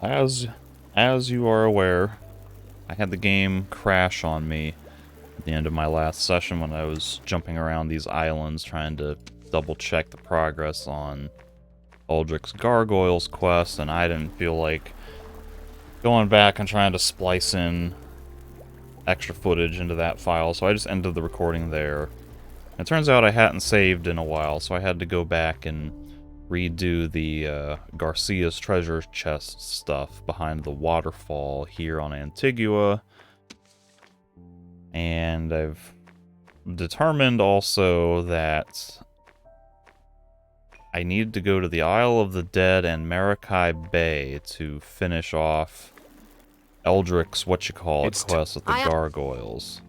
As you are aware, I had the game crash on me at the end of my last session when I was jumping around these islands trying to double check the progress on Aldrich's Gargoyles quest, and I didn't feel like going back and trying to splice in extra footage into that file, so I just ended the recording there. It turns out I hadn't saved in a while, so I had to go back and redo the Garcia's treasure chest stuff behind the waterfall here on Antigua. And I've determined also that I need to go to the Isle of the Dead and Maracay Bay to finish off Eldric's quest with the gargoyles.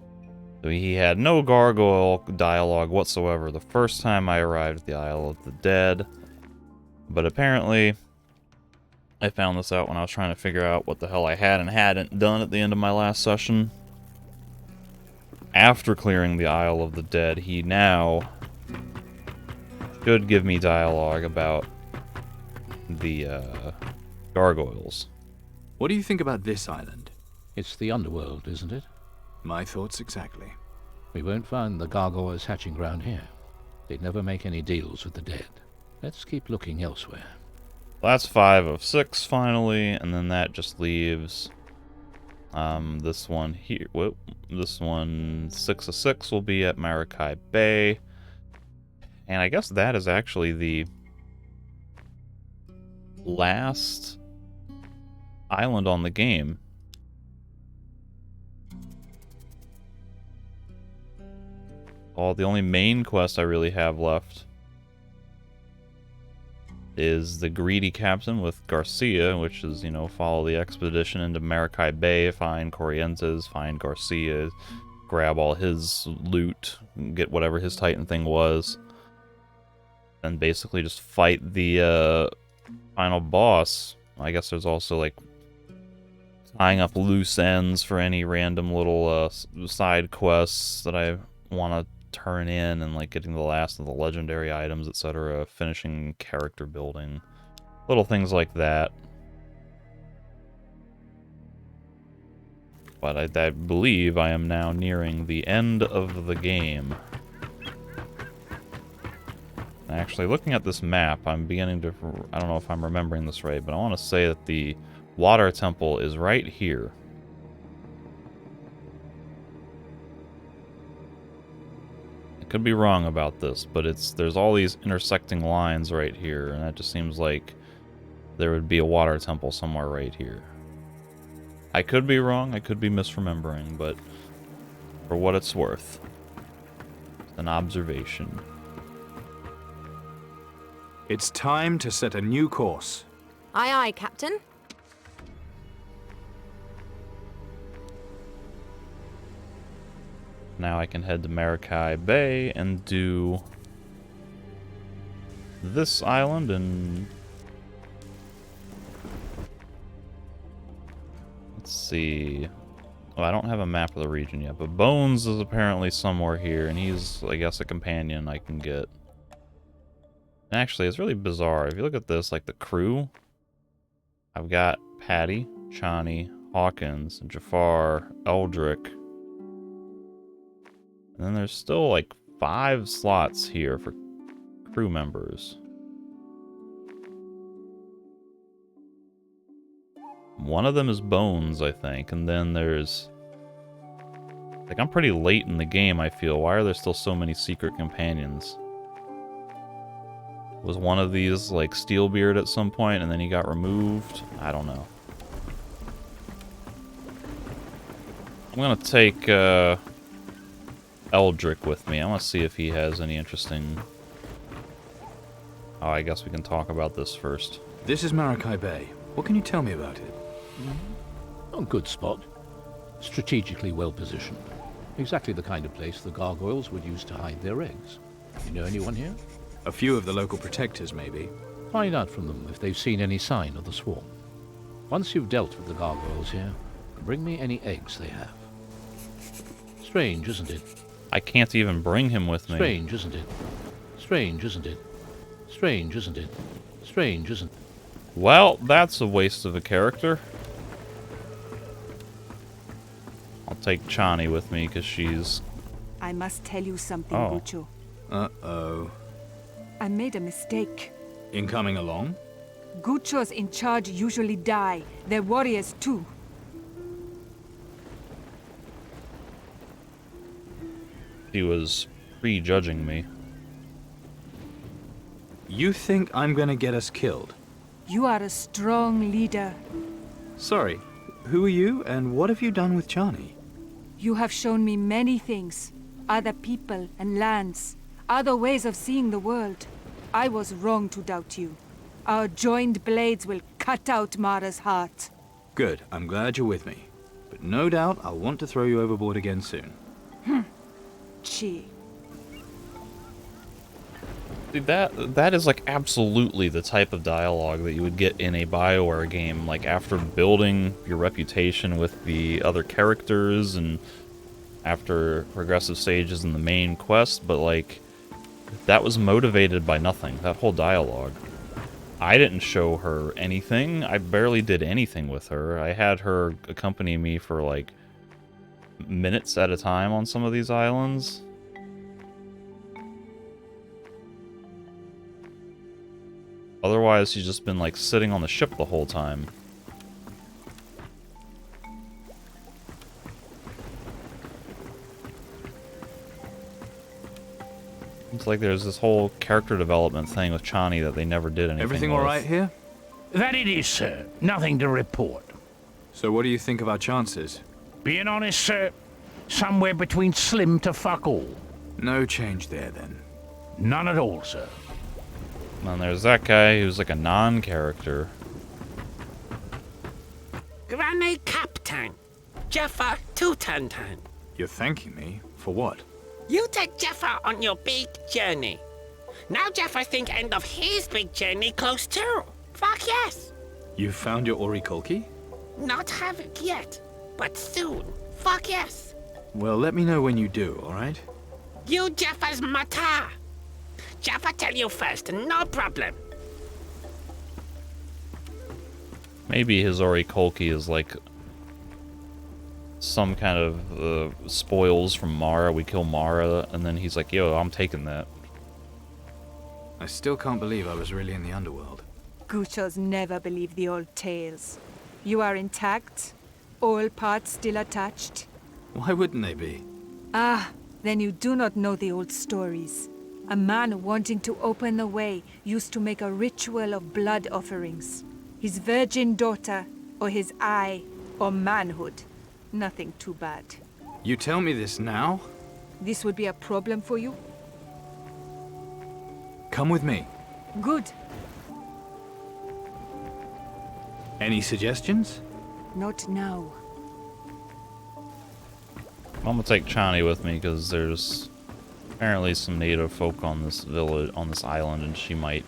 So he had no gargoyle dialogue whatsoever the first time I arrived at the Isle of the Dead. But apparently, I found this out when I was trying to figure out what the hell I had and hadn't done at the end of my last session. After clearing the Isle of the Dead, he now should give me dialogue about the gargoyles. What do you think about this island? It's the underworld, isn't it? My thoughts exactly. We won't find the gargoyles hatching ground here. They'd never make any deals with the dead. Let's keep looking elsewhere. That's 5 of 6 finally, and then that just leaves this one here. Whoop, this one 6 of 6 will be at Maracay Bay. And I guess that is actually the last island on the game. The only main quest I really have left is the Greedy Captain with Garcia, which is, you know, follow the expedition into Maracay Bay, find Corrientes, find Garcia, grab all his loot, get whatever his Titan thing was, and basically just fight the final boss. I guess there's also, like, tying up loose ends for any random little side quests that I want to turn in, and like getting the last of the legendary items, etc., finishing character building, little things like that. But I believe I am now nearing the end of the game. Actually, looking at this map, I'm beginning to, I don't know if I'm remembering this right, but I want to say that the water temple is right here. Could be wrong about this, but there's all these intersecting lines right here, and that just seems like there would be a water temple somewhere right here. I could be wrong, I could be misremembering, but for what it's worth, it's an observation. It's time to set a new course. Aye, aye, Captain. Now I can head to Maracay Bay and do this island and let's see. Well, I don't have a map of the region yet, but Bones is apparently somewhere here, and he's, I guess, a companion I can get. And actually, it's really bizarre. If you look at this, like the crew, I've got Patty, Chani, Hawkins, Jafar, Eldrick. And then there's still like 5 slots here for crew members. One of them is Bones, I think, and then there's... Like, I'm pretty late in the game, I feel. Why are there still so many secret companions? Was one of these, like, Steelbeard at some point, and then he got removed? I don't know. I'm gonna take, Eldrick with me. I want to see if he has any interesting... Oh, I guess we can talk about this first. This is Maracay Bay. What can you tell me about it? A good spot. Strategically well positioned. Exactly the kind of place the gargoyles would use to hide their eggs. You know anyone here? A few of the local protectors, maybe. Find out from them if they've seen any sign of the swarm. Once you've dealt with the gargoyles here, bring me any eggs they have. Strange, isn't it? I can't even bring him with me. Strange, isn't it? Strange, isn't it? Strange, isn't it? Strange, isn't it? Well, that's a waste of a character. I'll take Chani with me because she's... I must tell you something, Oh. Gucho. Uh-oh. I made a mistake. In coming along? Guchos in charge usually die. Their warriors too. She was prejudging me. You think I'm gonna get us killed? You are a strong leader. Sorry, who are you, and what have you done with Chani? You have shown me many things. Other people and lands. Other ways of seeing the world. I was wrong to doubt you. Our joined blades will cut out Mara's heart. Good, I'm glad you're with me. But no doubt I'll want to throw you overboard again soon. Chi. Dude, that is like absolutely the type of dialogue that you would get in a BioWare game, like after building your reputation with the other characters and after progressive stages in the main quest, but like that was motivated by nothing, that whole dialogue. I didn't show her anything. I barely did anything with her. I had her accompany me for like minutes at a time on some of these islands. Otherwise, she's just been, like, sitting on the ship the whole time. It's like there's this whole character development thing with Chani that they never did anything Everything with. all right here? That it is, sir. Nothing to report. So what do you think of our chances? Being honest, sir, somewhere between slim to fuck all. No change there, then. None at all, sir. And then there's that guy who's like a non-character. Granny Captain, Jaffa Tutantan. You're thanking me? For what? You take Jaffa on your big journey. Now Jaffa think end of his big journey close too. Fuck yes. You found your Orikolki? Not have it yet, but soon. Fuck yes. Well, let me know when you do, alright? You Jaffa's mata. Jaffa tell you first, no problem. Maybe his Orikolki is like some kind of spoils from Mara. We kill Mara, and then he's like, yo, I'm taking that. I still can't believe I was really in the underworld. Guchos never believe the old tales. You are intact? All parts still attached? Why wouldn't they be? Ah, then you do not know the old stories. A man wanting to open the way used to make a ritual of blood offerings. His virgin daughter, or his eye, or manhood. Nothing too bad. You tell me this now? This would be a problem for you? Come with me. Good. Any suggestions? Not now. I'm gonna take Chani with me because there's apparently some native folk on this village, on this island, and she might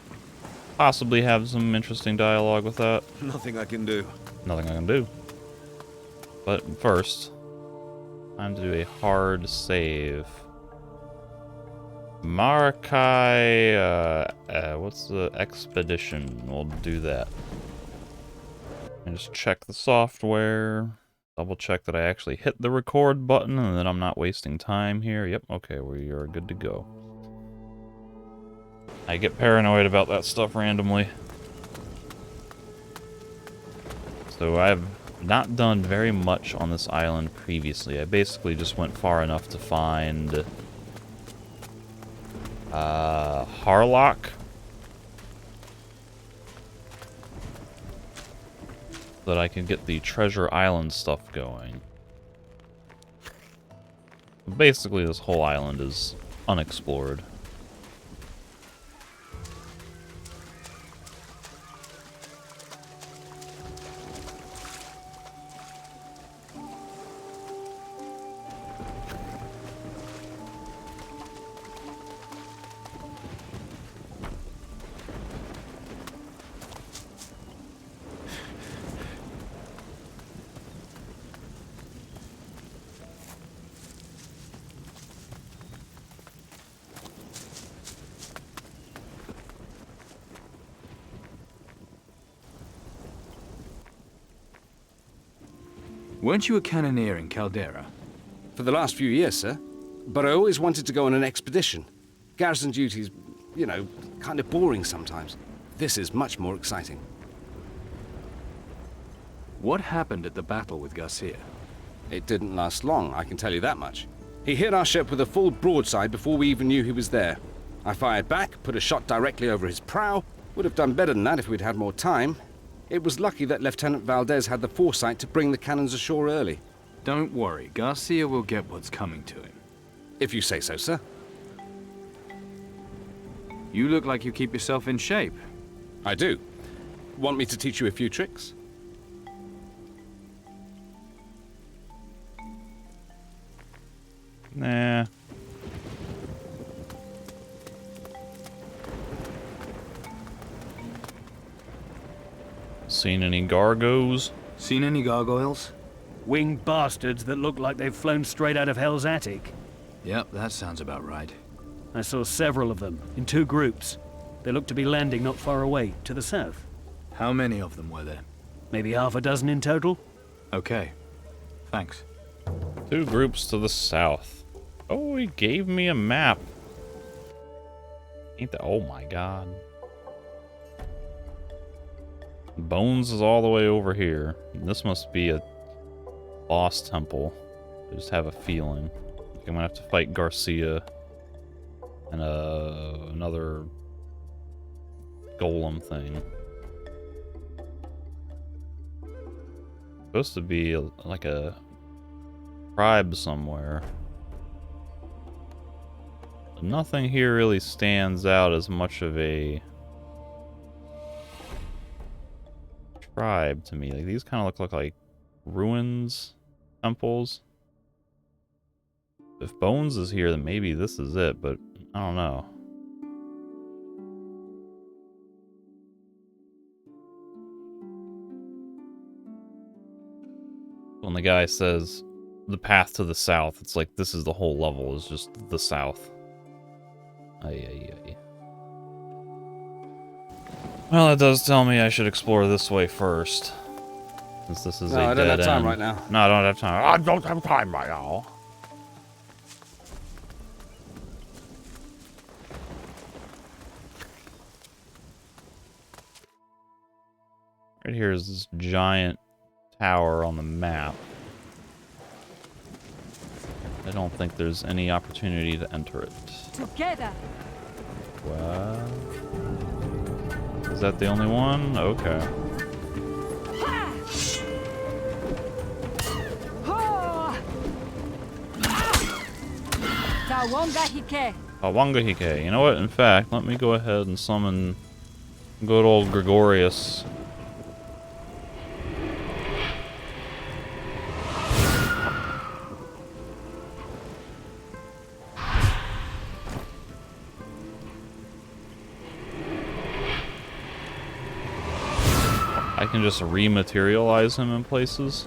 possibly have some interesting dialogue with that. Nothing I can do. Nothing I can do. But first, time to do a hard save. Marakai, what's the expedition? We'll do that. And just check the software. Double check that I actually hit the record button and that I'm not wasting time here. Yep, okay, we are good to go. I get paranoid about that stuff randomly. So I've not done very much on this island previously. I basically just went far enough to find Harlock. So that I can get the Treasure Island stuff going. Basically, this whole island is unexplored. Weren't you a cannoneer in Caldera? For the last few years, sir. But I always wanted to go on an expedition. Garrison duties, you know, kind of boring sometimes. This is much more exciting. What happened at the battle with Garcia? It didn't last long, I can tell you that much. He hit our ship with a full broadside before we even knew he was there. I fired back, put a shot directly over his prow. Would have done better than that if we'd had more time. It was lucky that Lieutenant Valdez had the foresight to bring the cannons ashore early. Don't worry, Garcia will get what's coming to him. If you say so, sir. You look like you keep yourself in shape. I do. Want me to teach you a few tricks? Nah. Seen any gargoyles? Seen any gargoyles? Winged bastards that look like they've flown straight out of Hell's Attic. Yep, that sounds about right. I saw several of them, in 2 groups. They looked to be landing not far away, to the south. How many of them were there? Maybe half a dozen in total? Okay. Thanks. 2 groups to the south. Oh, he gave me a map. Ain't that... Oh my god. Bones is all the way over here. This must be a boss temple. I just have a feeling. I'm gonna have to fight Garcia and another golem thing. Supposed to be like a tribe somewhere. But nothing here really stands out as much of a tribe to me. Like, these kind of look like ruins, temples. If Bones is here, then maybe this is it, but I don't know. When the guy says the path to the south, it's like this is the whole level, is just the south. Ay. Well, that does tell me I should explore this way first. Since this is a dead end. I don't have time right now. No, I don't have time. I don't have time right now. Right here is this giant tower on the map. I don't think there's any opportunity to enter it. Together. What? Is that the only one? Okay. Awanga Hike. You know what? In fact, let me go ahead and summon good old Gregorius. I can just rematerialize him in places.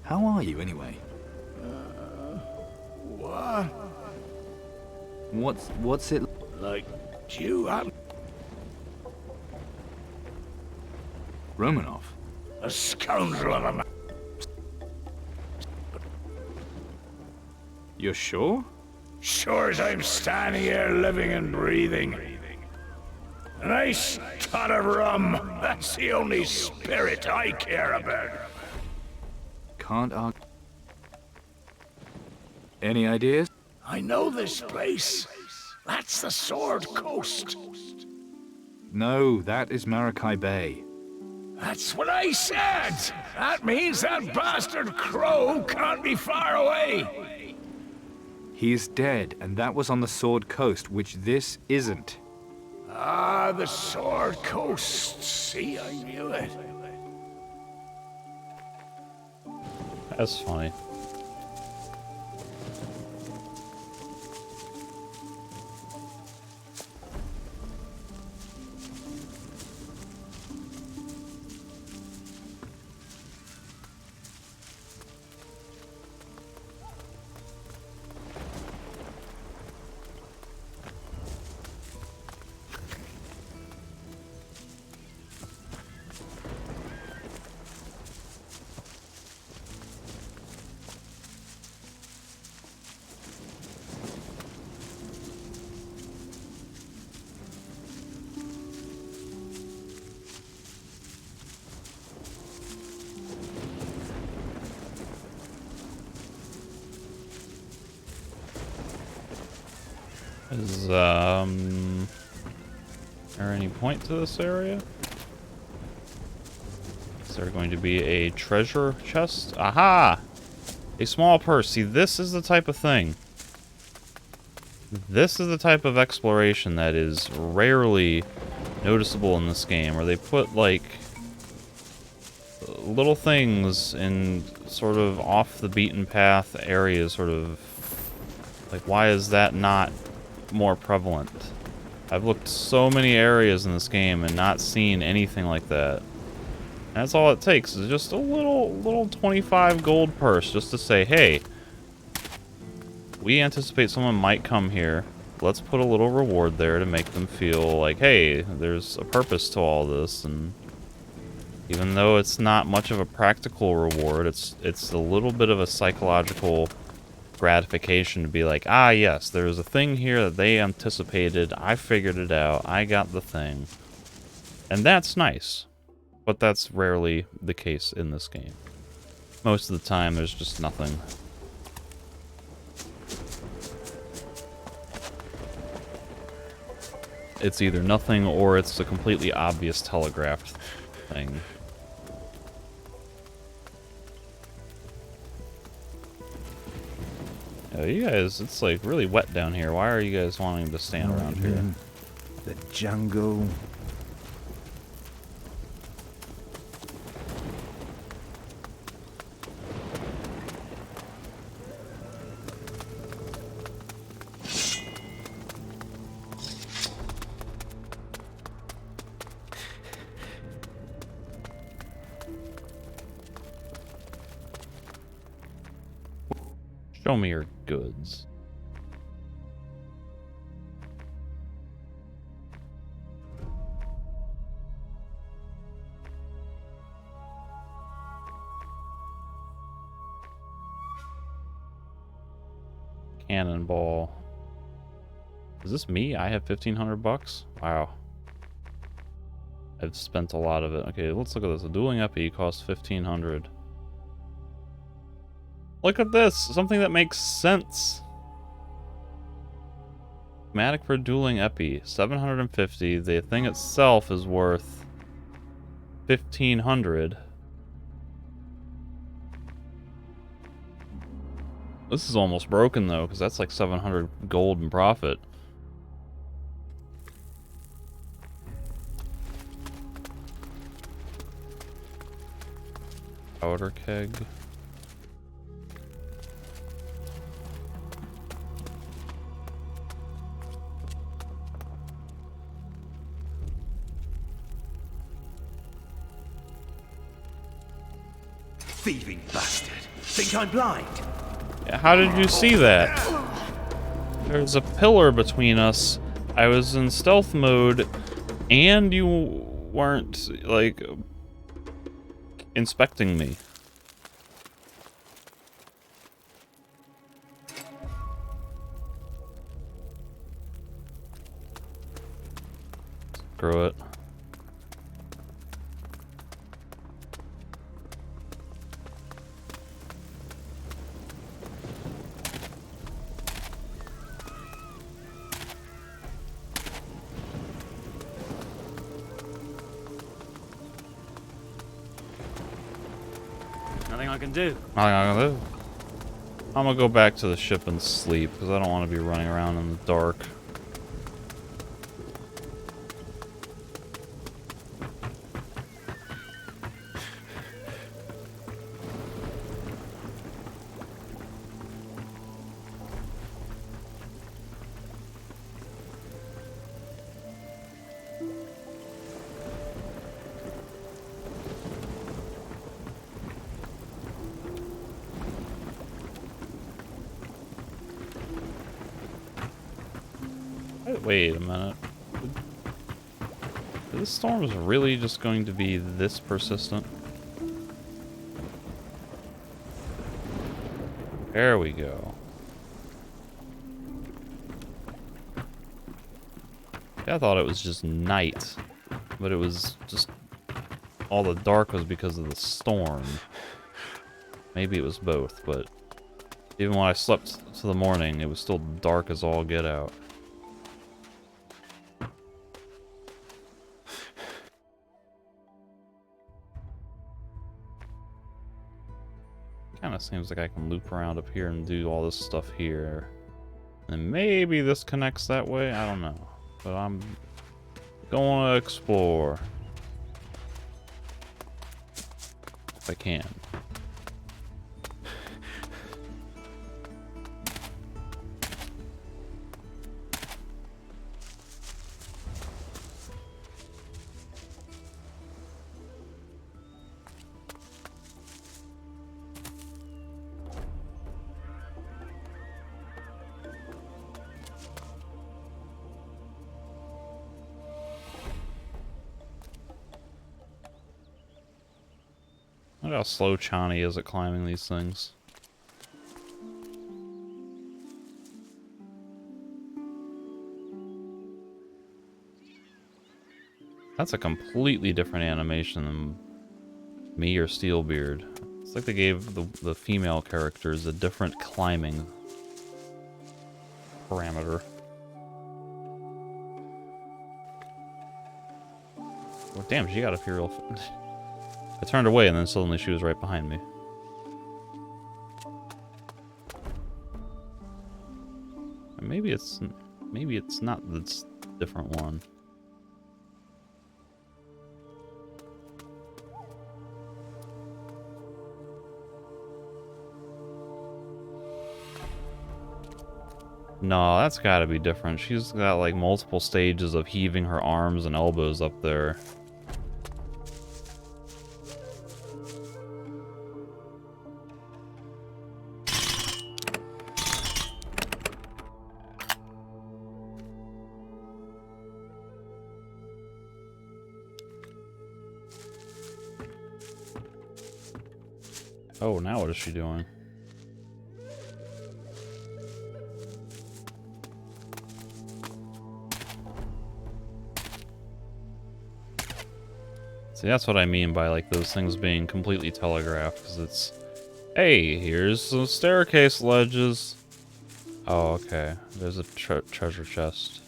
How are you, anyway? What? What's it... Like you? I'm Romanov? a scoundrel of a man. You're sure? Sure as I'm standing here living and breathing. A nice tot of rum. That's the only spirit I care about. Can't argue. Any ideas? I know this place. That's the Sword Coast. No, that is Maracay Bay. That's what I said. That means that bastard Crow can't be far away. He is dead, and that was on the Sword Coast, which this isn't. Ah, the Sword Coast. See, I knew it. That's funny. Is, there any point to this area? Is there going to be a treasure chest? Aha! A small purse. See, this is the type of thing. This is the type of exploration that is rarely noticeable in this game, where they put, like, little things in sort of off the beaten path areas, sort of, like, why is that not more prevalent? I've looked so many areas in this game and not seen anything like that. And that's all it takes, is just a little 25 gold purse just to say, hey, we anticipate someone might come here. Let's put a little reward there to make them feel like, hey, there's a purpose to all this. And even though it's not much of a practical reward, it's a little bit of a psychological gratification to be like, ah, yes, there's a thing here that they anticipated. I figured it out. I got the thing. And that's nice. But that's rarely the case in this game. Most of the time, there's just nothing. It's either nothing or it's a completely obvious telegraphed thing. You guys, it's like really wet down here. Why are you guys wanting to stand around here? The jungle. Show me your goods. Cannonball. Is this me? I have 1,500 bucks? Wow. I've spent a lot of it. Okay, let's look at this. A dueling epi costs 1,500. Look at this! Something that makes sense! Schematic for dueling epi. 750. The thing itself is worth 1,500. This is almost broken though, because that's like 700 gold in profit. Powder keg. Thieving bastard. Think I'm blind? How did you see that? There's a pillar between us. I was in stealth mode, and you weren't, like, inspecting me. Screw it. Nothing I can do. I'm gonna go back to the ship and sleep, because I don't want to be running around in the dark. Wait a minute. This storm is really just going to be this persistent? There we go. I thought it was just night, but it was just all the dark was because of the storm. Maybe it was both, but even when I slept to the morning, it was still dark as all get out. Kinda seems like I can loop around up here and do all this stuff here. And maybe this connects that way? I don't know. But I'm going to explore. If I can. Look how slow Chani is at climbing these things. That's a completely different animation than me or Steelbeard. It's like they gave the female characters a different climbing parameter. Well, damn, she got up here real fast. I turned away and then suddenly she was right behind me. And maybe it's not this different one. No, that's gotta be different. She's got like multiple stages of heaving her arms and elbows up there. Oh, now what is she doing? See, that's what I mean by like those things being completely telegraphed, because it's, hey, here's some staircase ledges. Oh, okay. There's a treasure chest.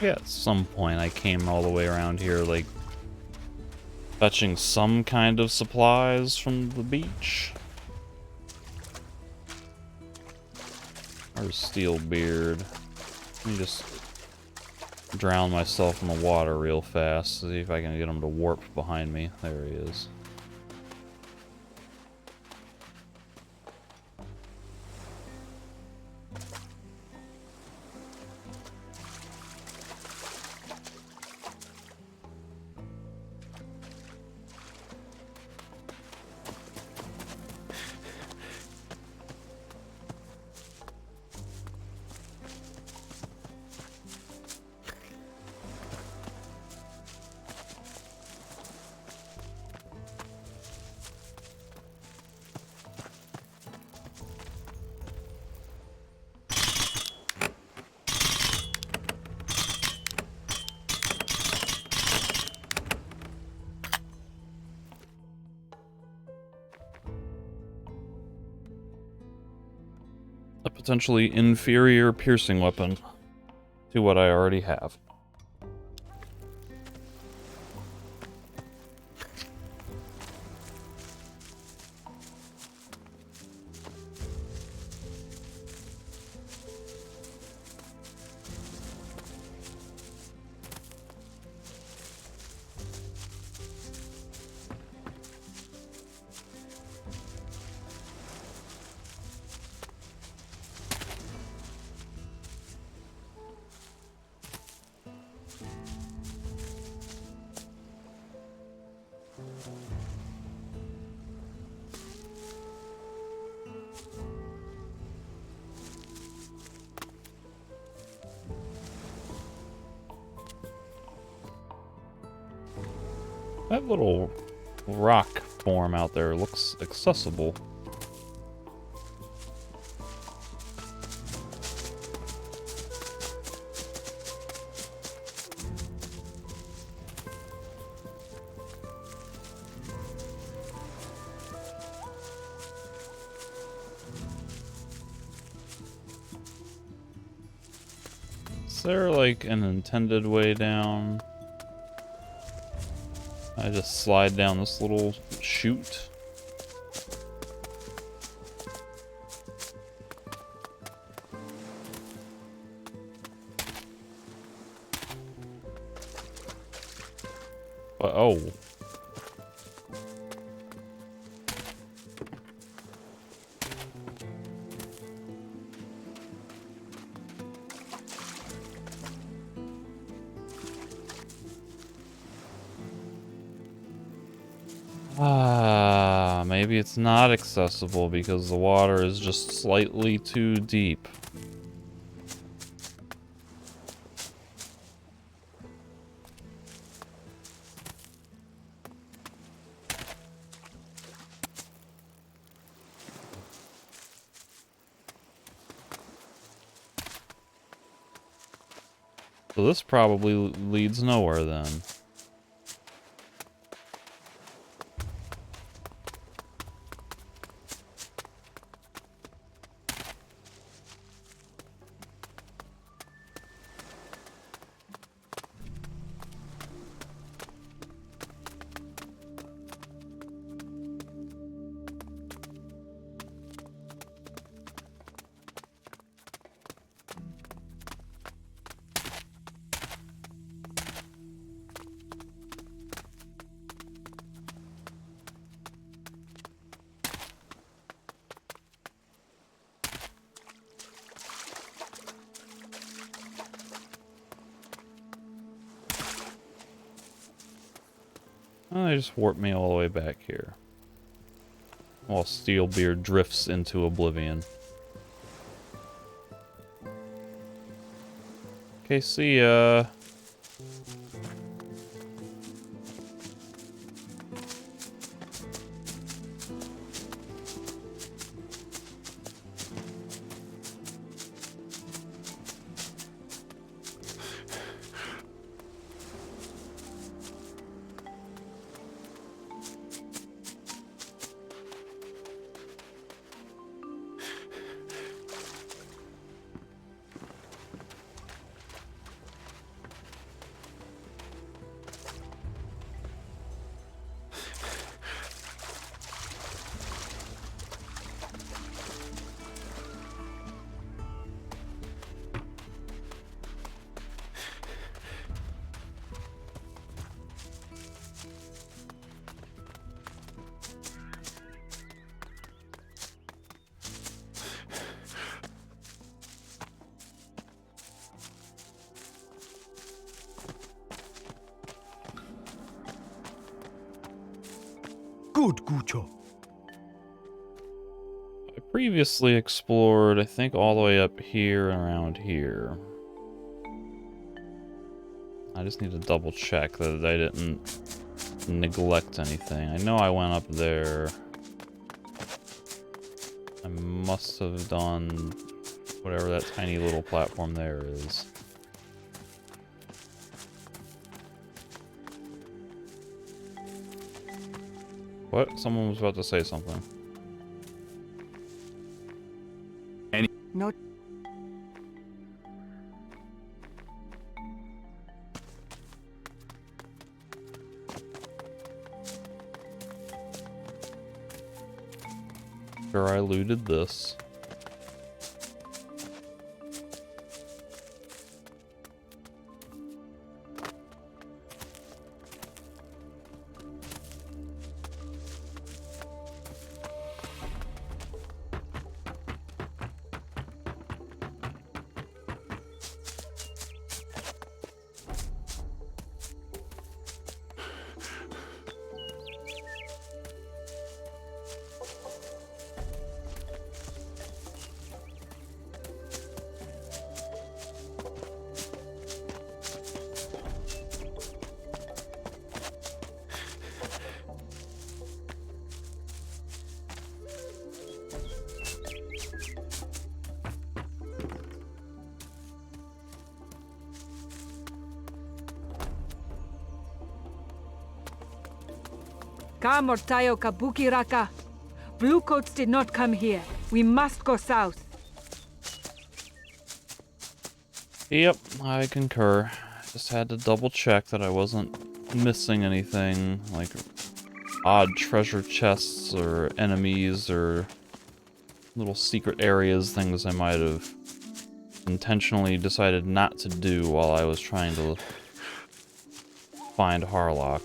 Yeah, at some point I came all the way around here, like, fetching some kind of supplies from the beach. Where's Steelbeard? Let me just drown myself in the water real fast, see if I can get him to warp behind me. There he is. potentially inferior piercing weapon to what I already have. That little rock form out there looks accessible. Is there like an intended way down? I just slide down this little chute. But, oh. Maybe it's not accessible because the water is just slightly too deep. So this probably leads nowhere then. Oh, they just warped me all the way back here. While Steelbeard drifts into oblivion. Okay, see ya. Good, Gucho. I previously explored, I think, all the way up here and around here. I just need to double check that I didn't neglect anything. I know I went up there. I must have done whatever that tiny little platform there is. What? Someone was about to say something. Not Sure, I looted this. Ka Mortayo Kabuki Raka. Bluecoats did not come here. We must go south. Yep, I concur. Just had to double check that I wasn't missing anything, like odd treasure chests or enemies or little secret areas, things I might have intentionally decided not to do while I was trying to find Harlock.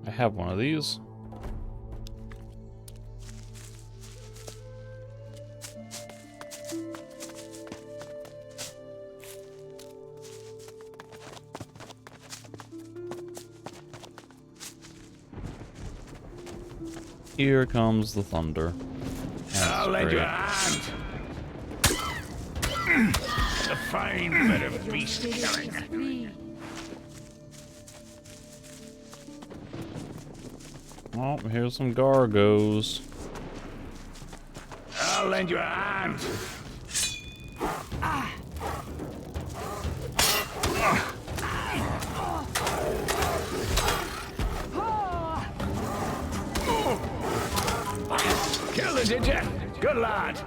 I have one of these. Here comes the thunder. I'll lend you a hand. A fine bit of beast killing. Oh, here's some Gargos. I'll lend you a hand. Killed it, did you? Good lad.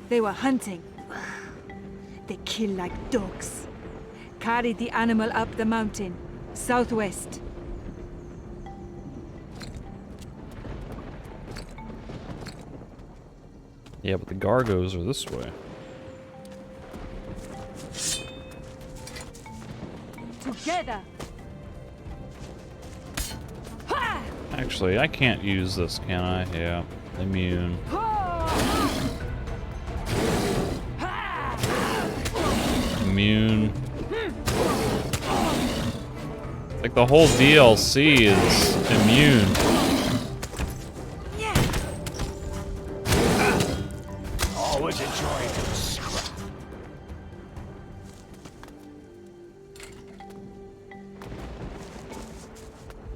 They were hunting. They kill like dogs. Carried the animal up the mountain, southwest. Yeah, but the Gargos are this way. Together. Actually, I can't use this, can I? Yeah, immune. Immune. Like the whole DLC is immune. Always a joy to scrap.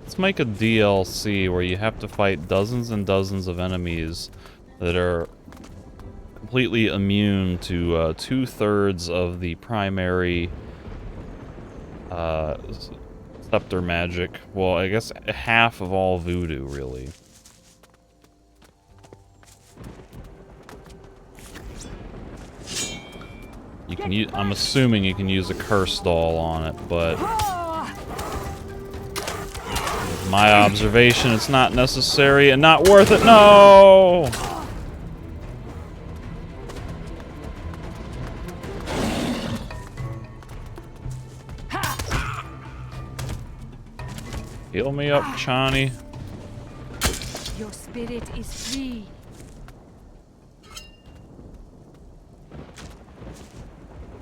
Let's make a DLC where you have to fight dozens and dozens of enemies that are completely immune to 2/3 of the primary scepter magic. Well, I guess half of all voodoo, really. You can use, I'm assuming you can use a curse doll on it, but with my observation, it's not necessary and not worth it. No! Heal me up, Chani. Your spirit is free.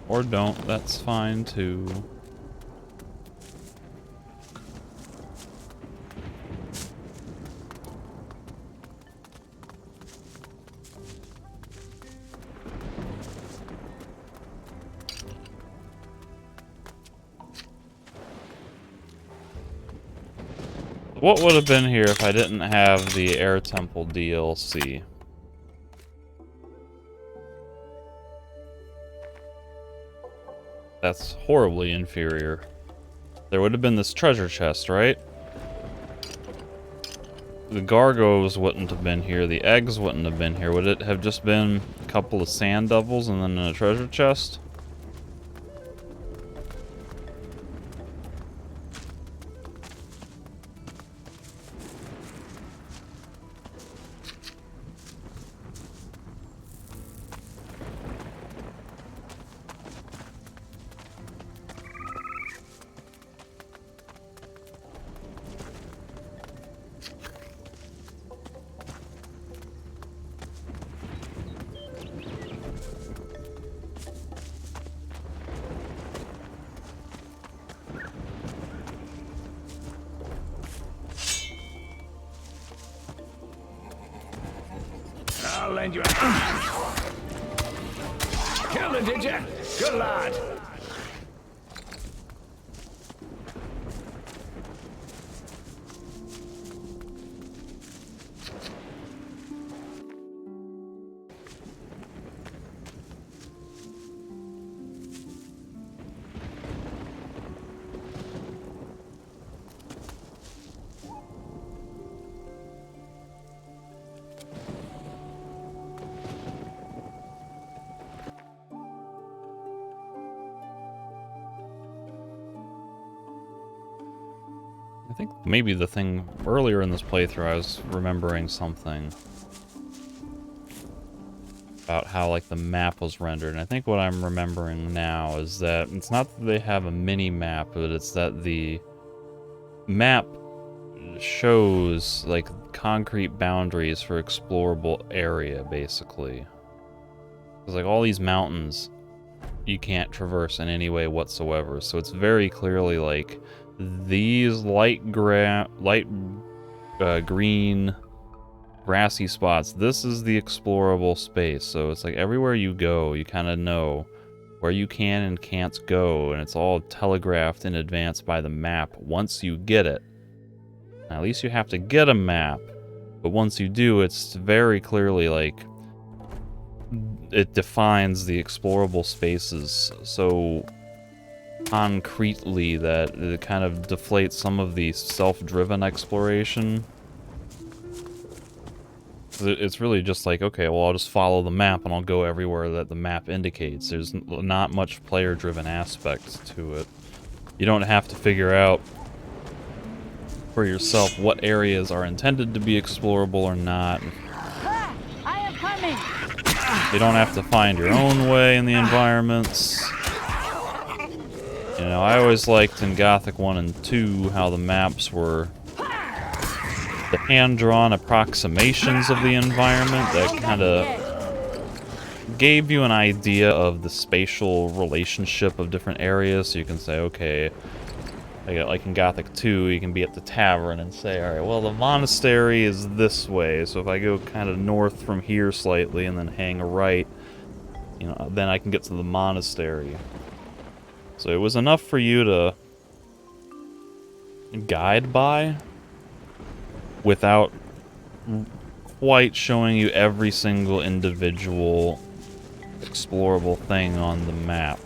Or don't, that's fine too. What would have been here if I didn't have the Air Temple DLC? That's horribly inferior. There would have been this treasure chest, right? The Gargos wouldn't have been here. The eggs wouldn't have been here. Would it have just been a couple of sand devils and then a treasure chest? I'll lend you a hand. Killed it, did you? Good lad. I think maybe the thing earlier in this playthrough, I was remembering something about how like the map was rendered, and I think what I'm remembering now is that it's not that they have a mini map, but it's that the map shows like concrete boundaries for explorable area, basically. Because like all these mountains you can't traverse in any way whatsoever, so it's very clearly like these light green grassy spots, this is the explorable space. So it's like everywhere you go, you kind of know where you can and can't go, and it's all telegraphed in advance by the map once you get it. Now, at least you have to get a map, but once you do, it's very clearly like it defines the explorable spaces so concretely that it kind of deflates some of the self-driven exploration. It's really just like, okay, well, I'll just follow the map and I'll go everywhere that the map indicates. There's not much player-driven aspect to it. You don't have to figure out for yourself what areas are intended to be explorable or not. I am coming. You don't have to find your own way in the environments. You know, I always liked in Gothic 1 and 2 how the maps were the hand-drawn approximations of the environment that kind of gave you an idea of the spatial relationship of different areas, so you can say, okay, like in Gothic 2, you can be at the tavern and say, alright, well, the monastery is this way, so if I go kind of north from here slightly and then hang a right, you know, then I can get to the monastery. So it was enough for you to guide by without quite showing you every single individual explorable thing on the map.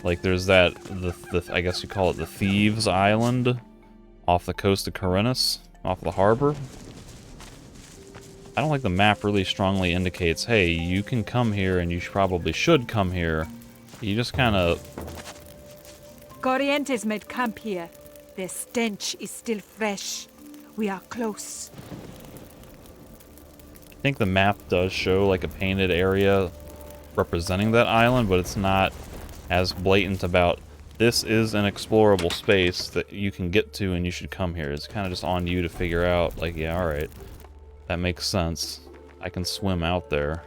Like there's that, I guess you call it the Thieves Island off the coast of Corinus, off the harbor. I don't think the map really strongly indicates, hey, you can come here and you probably should come here. You just kind of... Corrientes made camp here. Their stench is still fresh. We are close. I think the map does show like a painted area representing that island, but it's not as blatant about this is an explorable space that you can get to and you should come here. It's kind of just on you to figure out, like, yeah, alright, that makes sense. I can swim out there.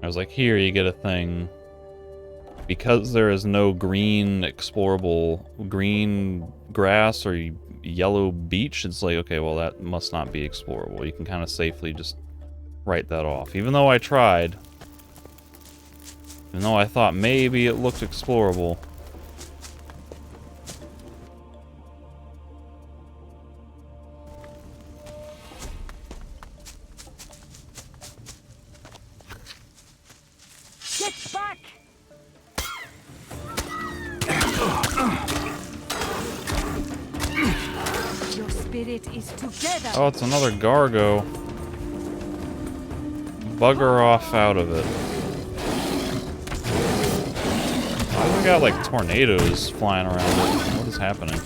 I was like, here you get a thing. Because there is no green explorable, green grass or yellow beach, it's like, okay, well that must not be explorable. You can kind of safely just write that off. Even though I tried. Even though I thought maybe it looked explorable. Get back! Your spirit is together. Oh, it's another Gargo. Bugger off out of it. Why do we got like tornadoes flying around it? What is happening?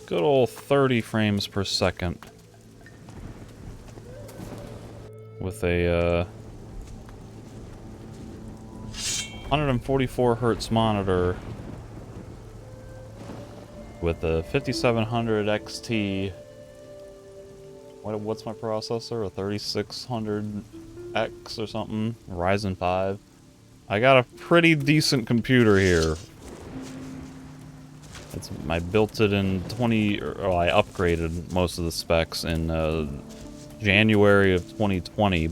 Good old 30 frames per second. With a 144 hertz monitor. With a 5700 XT. What's my processor? A 3600X or something? Ryzen 5. I got a pretty decent computer here. I built it in I upgraded most of the specs in January of 2020,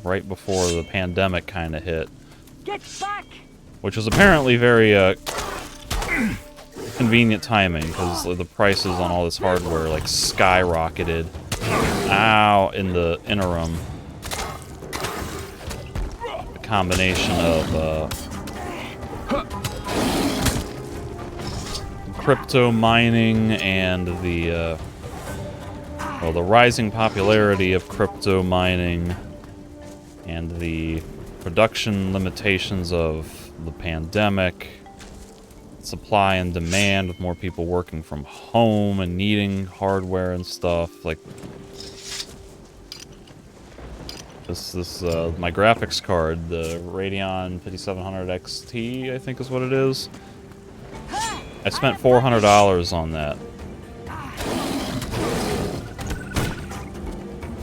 right before the pandemic kind of hit. Get back! Which was apparently very convenient timing, because the prices on all this hardware like skyrocketed. Ow, in the interim. A combination of crypto mining and the rising popularity of crypto mining and the production limitations of the pandemic, supply and demand with more people working from home and needing hardware and stuff. Like this my graphics card, the Radeon 5700 XT, I think is what it is. I spent $400 on that.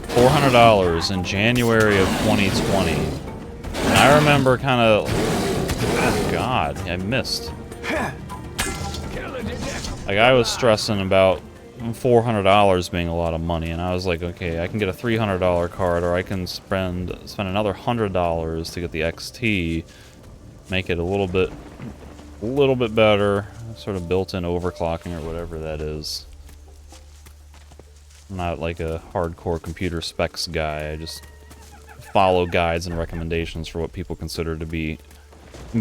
$400 in January of 2020. And I remember kind of... Oh god, I missed. Like, I was stressing about $400 being a lot of money, and I was like, okay, I can get a $300 card, or I can spend another $100 to get the XT, make it a little bit better, sort of built-in overclocking or whatever that is. I'm not like a hardcore computer specs guy. I just follow guides and recommendations for what people consider to be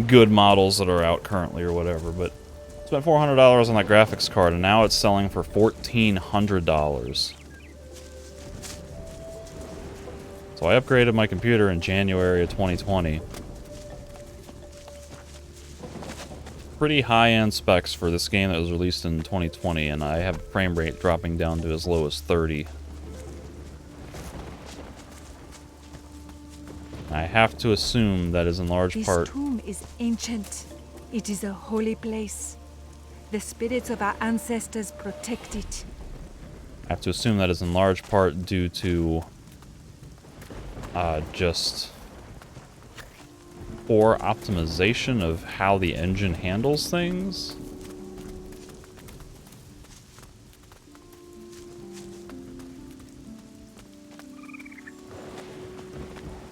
good models that are out currently or whatever. But I spent $400 on that graphics card, and now it's selling for $1,400. So I upgraded my computer in January of 2020. Pretty high-end specs for this game that was released in 2020, and I have frame rate dropping down to as low as 30. I have to assume that is in large This part... tomb is ancient. It is a holy place. The spirits of our ancestors protect it. I have to assume that is in large part due to just poor optimization of how the engine handles things.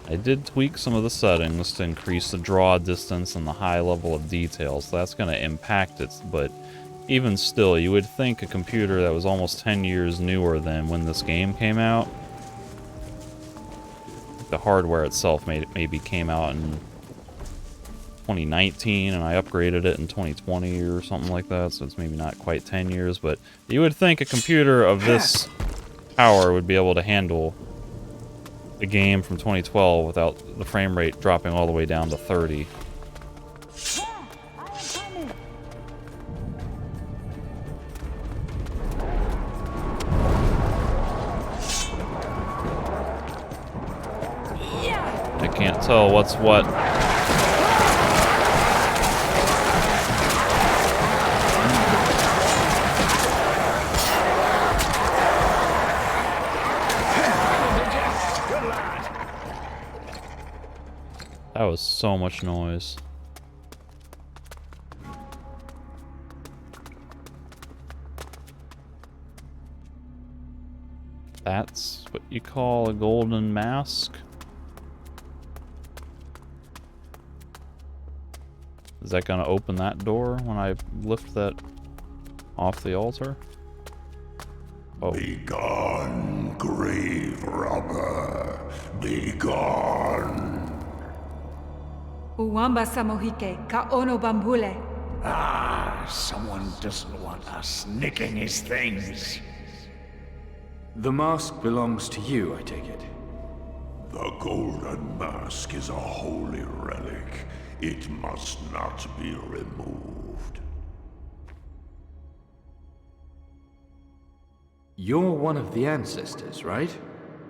I did tweak some of the settings to increase the draw distance and the high level of detail, so that's going to impact it, but even still, you would think a computer that was almost 10 years newer than when this game came out, the hardware itself maybe came out in 2019 and I upgraded it in 2020 or something like that, so it's maybe not quite 10 years, but you would think a computer of this power would be able to handle a game from 2012 without the frame rate dropping all the way down to 30. I can't tell what's what. That was so much noise. That's what you call a golden mask? Is that gonna open that door when I lift that off the altar? Oh. Be gone, grave robber. Be gone. Uwamba samohike, ka ono bambule. Ah, someone doesn't want us nicking his things. The mask belongs to you, I take it. The golden mask is a holy relic. It must not be removed. You're one of the ancestors, right?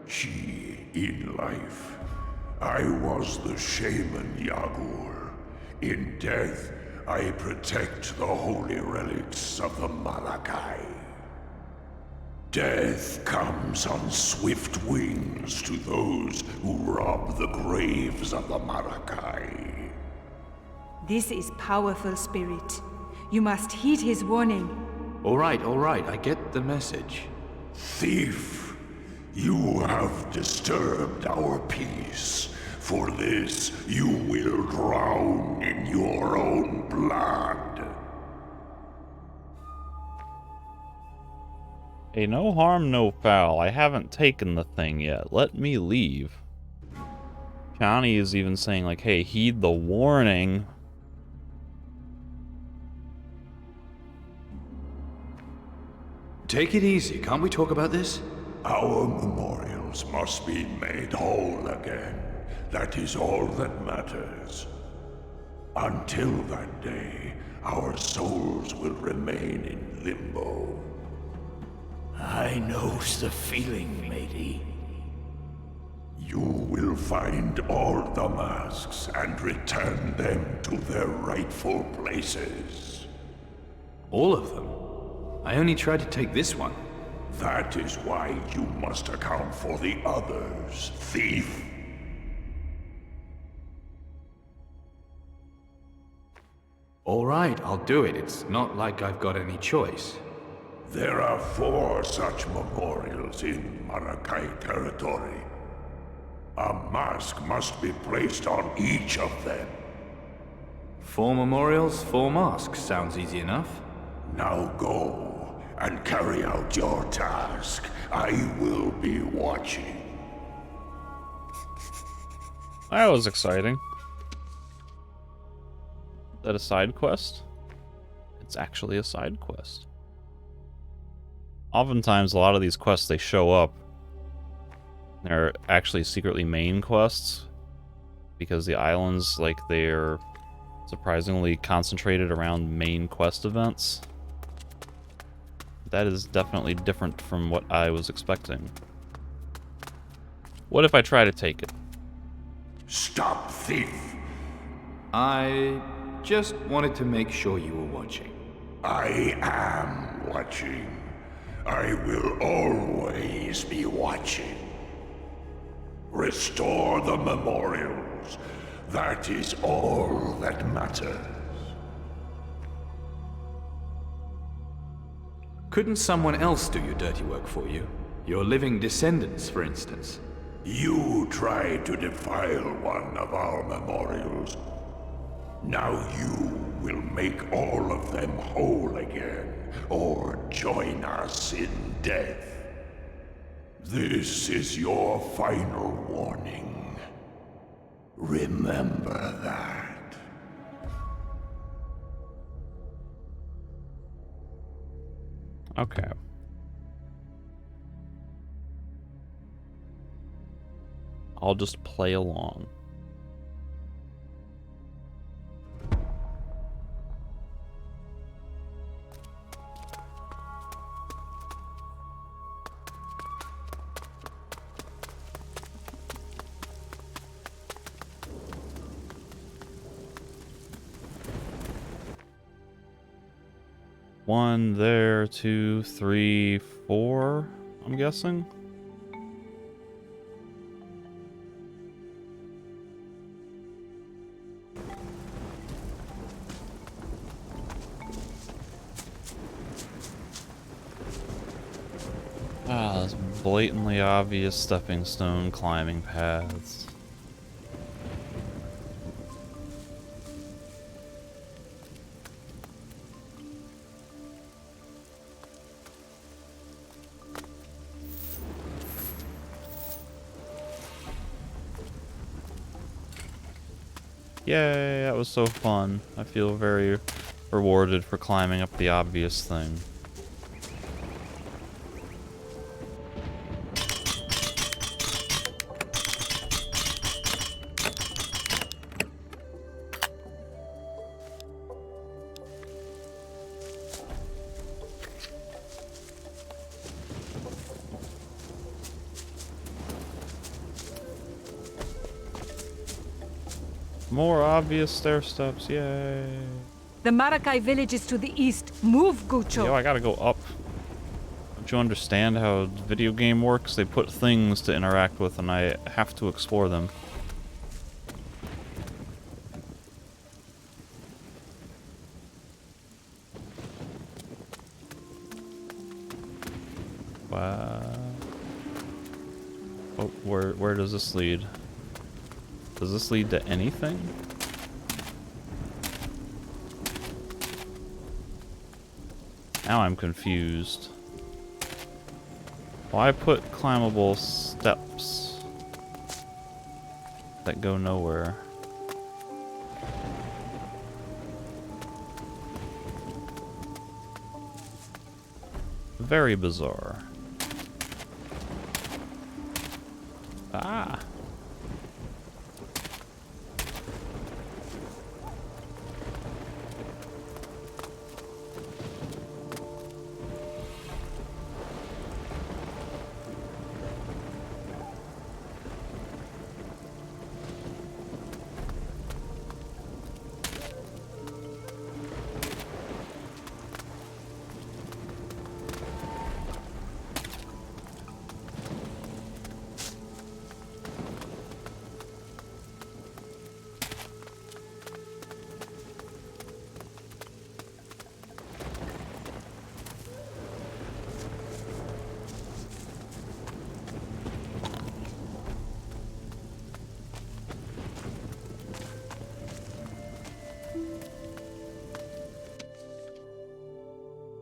She, in life, I was the shaman Yagur. In death, I protect the holy relics of the Malakai. Death comes on swift wings to those who rob the graves of the Malakai. This is powerful spirit. You must heed his warning. All right, I get the message. Thief, you have disturbed our peace. For this, you will drown in your own blood. Hey, no harm, no foul. I haven't taken the thing yet. Let me leave. Johnny is even saying, like, hey, heed the warning. Take it easy. Can't we talk about this? Our memorials must be made whole again. That is all that matters. Until that day, our souls will remain in limbo. I knows the feeling, matey. You will find all the masks and return them to their rightful places. All of them? I only tried to take this one. That is why you must account for the others, thief. All right, I'll do it. It's not like I've got any choice. There are 4 such memorials in Marakai territory. A mask must be placed on each of them. 4 memorials, 4 masks. Sounds easy enough. Now go and carry out your task. I will be watching. That was exciting. Is that a side quest? It's actually a side quest. Oftentimes, a lot of these quests, they show up. They're actually secretly main quests. Because the islands, like, they're surprisingly concentrated around main quest events. That is definitely different from what I was expecting. What if I try to take it? Stop, thief! I just wanted to make sure you were watching. I am watching. I will always be watching. Restore the memorials. That is all that matters. Couldn't someone else do your dirty work for you? Your living descendants, for instance. You tried to defile one of our memorials. Now you will make all of them whole again, or join us in death. This is your final warning. Remember that. Okay. I'll just play along. One there, 2, 3, 4, I'm guessing. Ah, those blatantly obvious stepping stone climbing paths. Yay, that was so fun. I feel very rewarded for climbing up the obvious thing. More obvious stair steps, yay. The Marakai village is to the east. Move, Gucho. Yo, I gotta go up. Don't you understand how the video game works? They put things to interact with and I have to explore them. Wow. Oh, where does this lead? Does this lead to anything? Now I'm confused. Why put climbable steps that go nowhere? Very bizarre. Ah.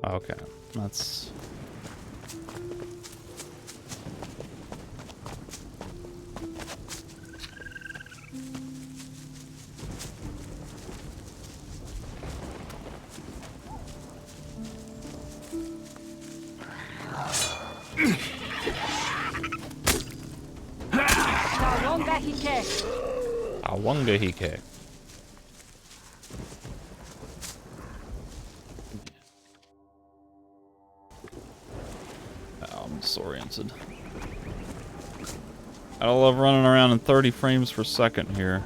Okay, that's... Awonga Hike. Awonga Hike. Oh, I'm disoriented. I love running around in 30 frames per second here.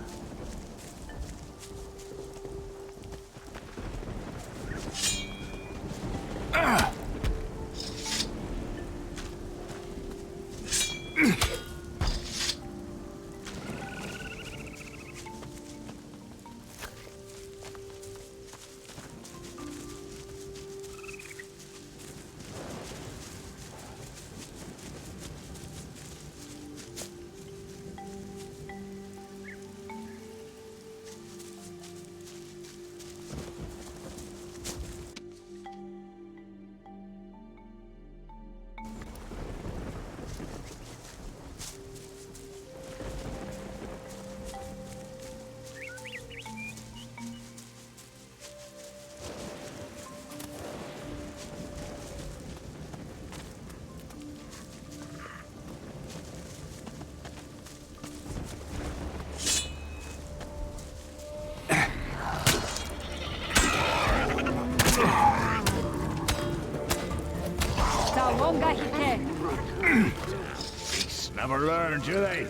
Beasts never learn, do they?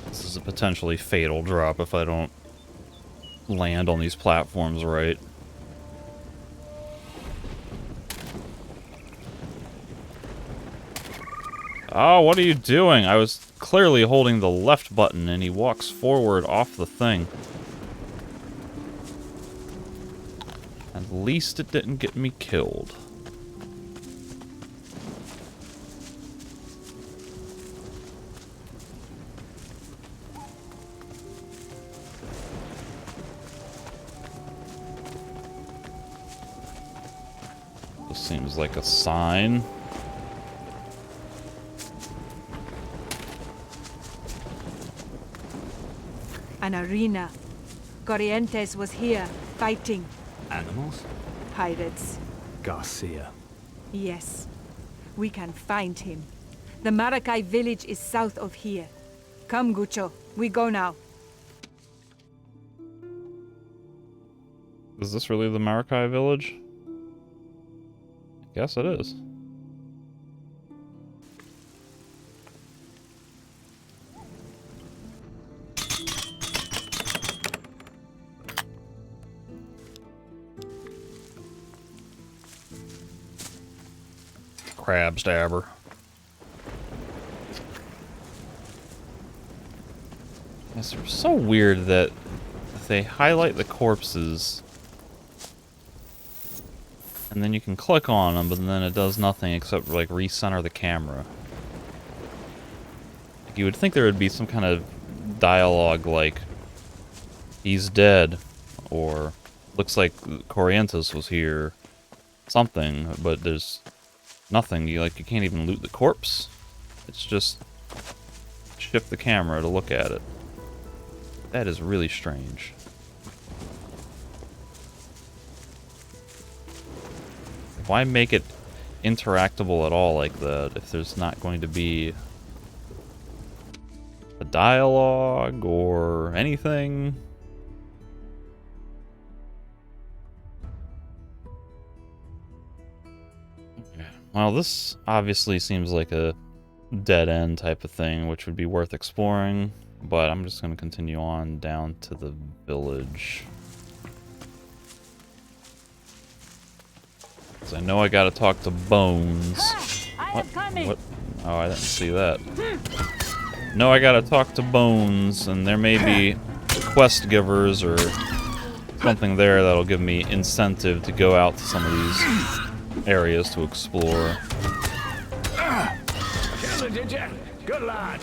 This is a potentially fatal drop if I don't land on these platforms right. Oh, what are you doing? I was clearly holding the left button and he walks forward off the thing. At least it didn't get me killed. This seems like a sign. An arena. Corrientes was here, fighting. Animals? Pirates. Garcia. Yes. We can find him. The Maracay village is south of here. Come, Gucho. We go now. Is this really the Maracay village? I guess it is. Crab stabber. It's so weird that they highlight the corpses and then you can click on them, but then it does nothing except like recenter the camera. Like, you would think there would be some kind of dialogue like, he's dead, or looks like Corrientes was here, something, but there's nothing. You can't even loot the corpse. It's just shift the camera to look at it. That is really strange. Why make it interactable at all like that if there's not going to be a dialogue or anything? Well, this obviously seems like a dead-end type of thing, which would be worth exploring, but I'm just going to continue on down to the village. So I know I gotta talk to Bones. I am coming. What? Oh, I didn't see that. No, I gotta talk to Bones, and there may be quest givers or something there that'll give me incentive to go out to some of these areas to explore. Kill it, did ya? Good lad.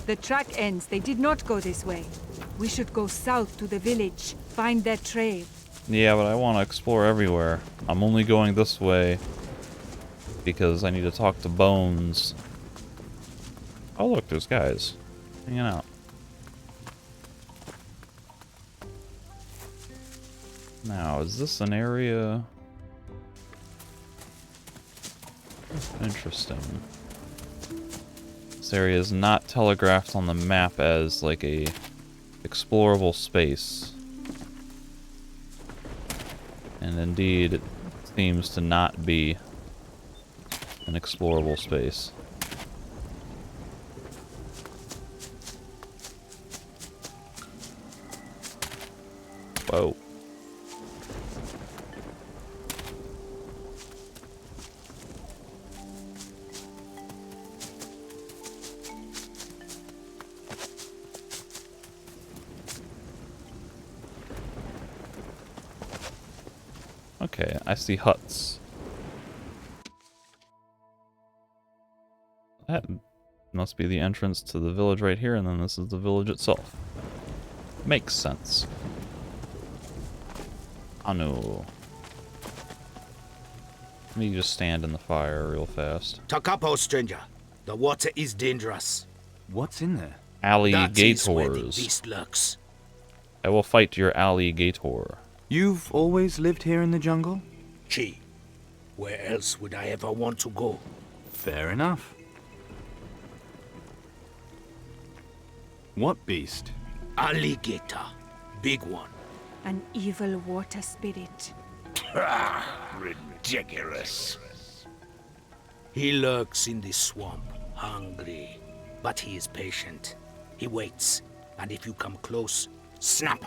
The track ends. They did not go this way. We should go south to the village, find their trail. Yeah, but I want to explore everywhere. I'm only going this way because I need to talk to Bones. Oh look, there's guys hanging out. Now, is this an area? Interesting. This area is not telegraphed on the map as like a explorable space. And indeed, it seems to not be an explorable space. Whoa. Okay, I see huts. That must be the entrance to the village right here, and then this is the village itself. Makes sense. Anu. Let me just stand in the fire real fast. Takapo, stranger. The water is dangerous. What's in there? That is where the Alligators. beast lurks. I will fight your alligator. You've always lived here in the jungle? Chi, where else would I ever want to go? Fair enough. What beast? Alligator. Big one. An evil water spirit. Ridiculous. He lurks in the swamp, hungry. But he is patient. He waits, and if you come close, snap.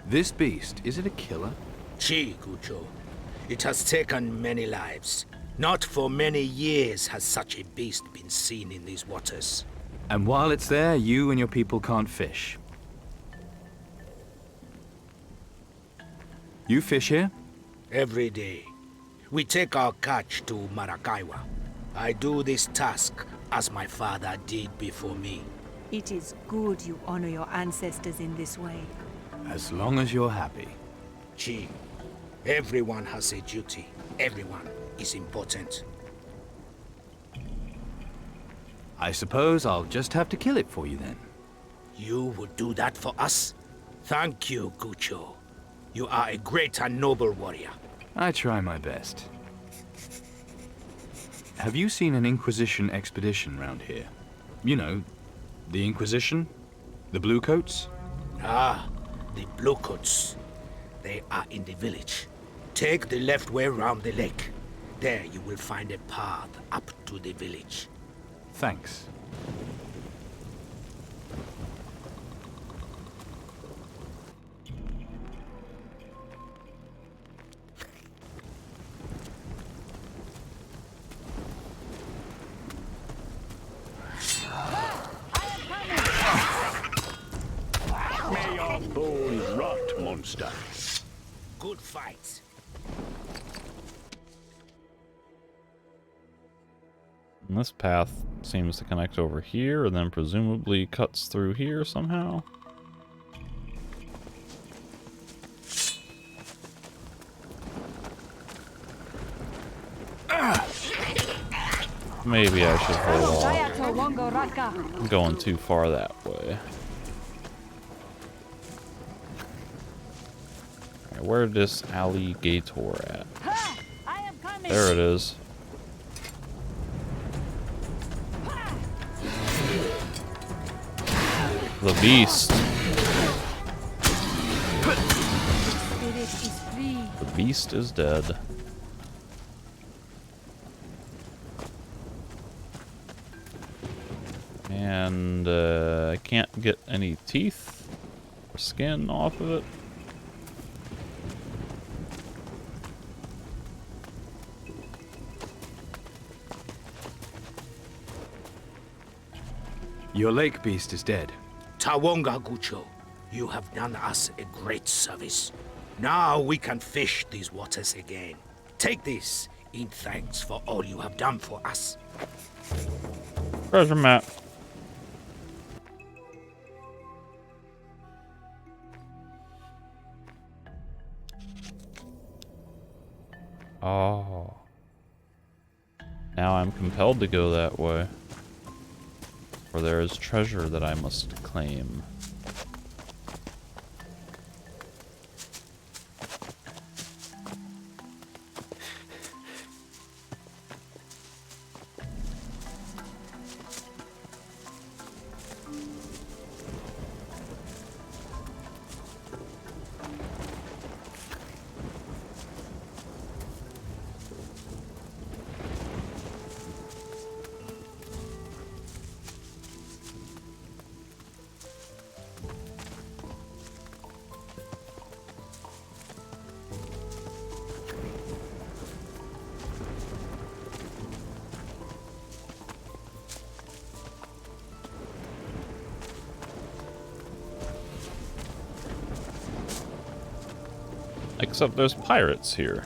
This beast, is it a killer? Chi, Gucho. It has taken many lives. Not for many years has such a beast been seen in these waters. And while it's there, you and your people can't fish. You fish here? Every day. We take our catch to Maracaibo. I do this task as my father did before me. It is good you honor your ancestors in this way. As long as you're happy. Chi, everyone has a duty. Everyone is important. I suppose I'll just have to kill it for you then. You would do that for us? Thank you, Gucho. You are a great and noble warrior. I try my best. Have you seen an Inquisition expedition round here? You know, the Inquisition? The Bluecoats? Ah, the Bluecoats. They are in the village. Take the left way round the lake. There you will find a path up to the village. Thanks. May your bones rot, monster. Good fight. And this path seems to connect over here, and then presumably cuts through here somehow. Maybe I should hold off. I'm going too far that way. Alright, where's this alligator at? There it is. The beast. The beast is dead. And I can't get any teeth or skin off of it. Your lake beast is dead. Tawonga Gucho, you have done us a great service. Now we can fish these waters again. Take this in thanks for all you have done for us. Treasure map. Oh. Now I'm compelled to go that way. For there is treasure that I must claim. Except there's pirates here.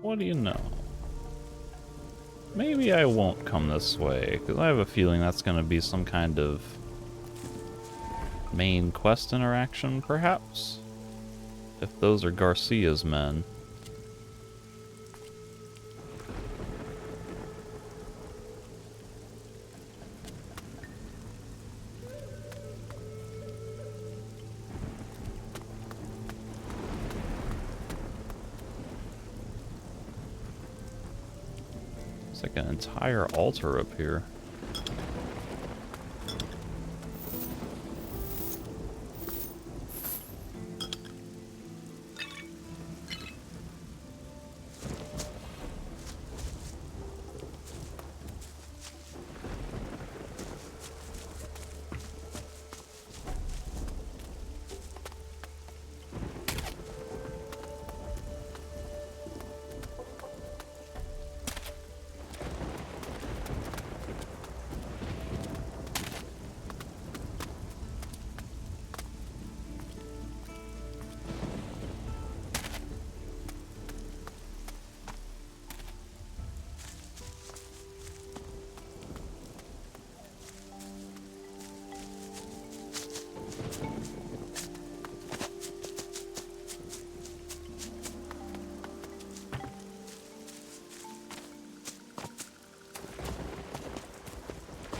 What do you know? Maybe I won't come this way, because I have a feeling that's going to be some kind of main quest interaction, perhaps? If those are Garcia's men. Like an entire altar up here.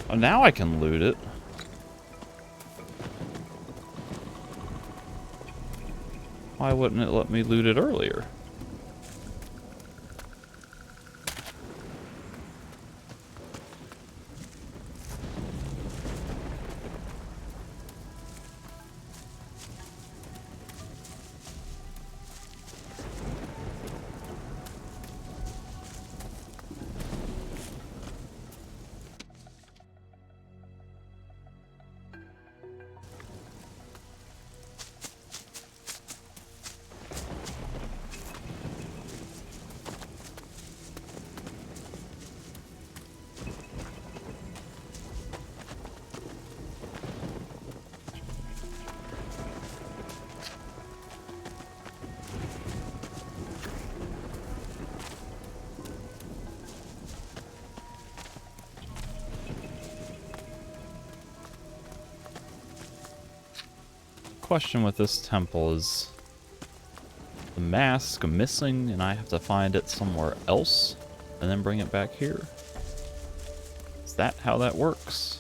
Oh, now I can loot it. Why wouldn't it let me loot it earlier? Question with this temple is the mask missing and I have to find it somewhere else and then bring it back here. Is that how that works?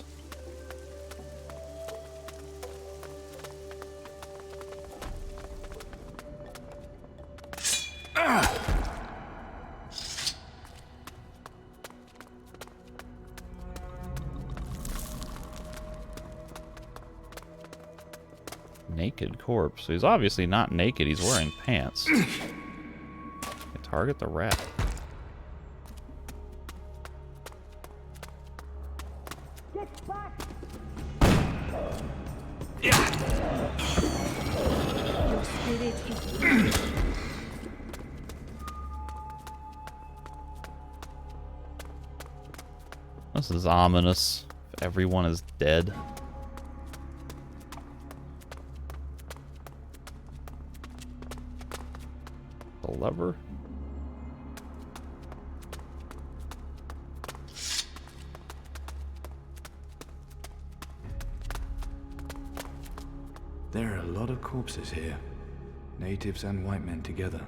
Naked corpse. So he's obviously not naked, he's wearing pants. Target the rat. This is ominous. Everyone is dead. The lever? There are a lot of corpses here. Natives and white men together.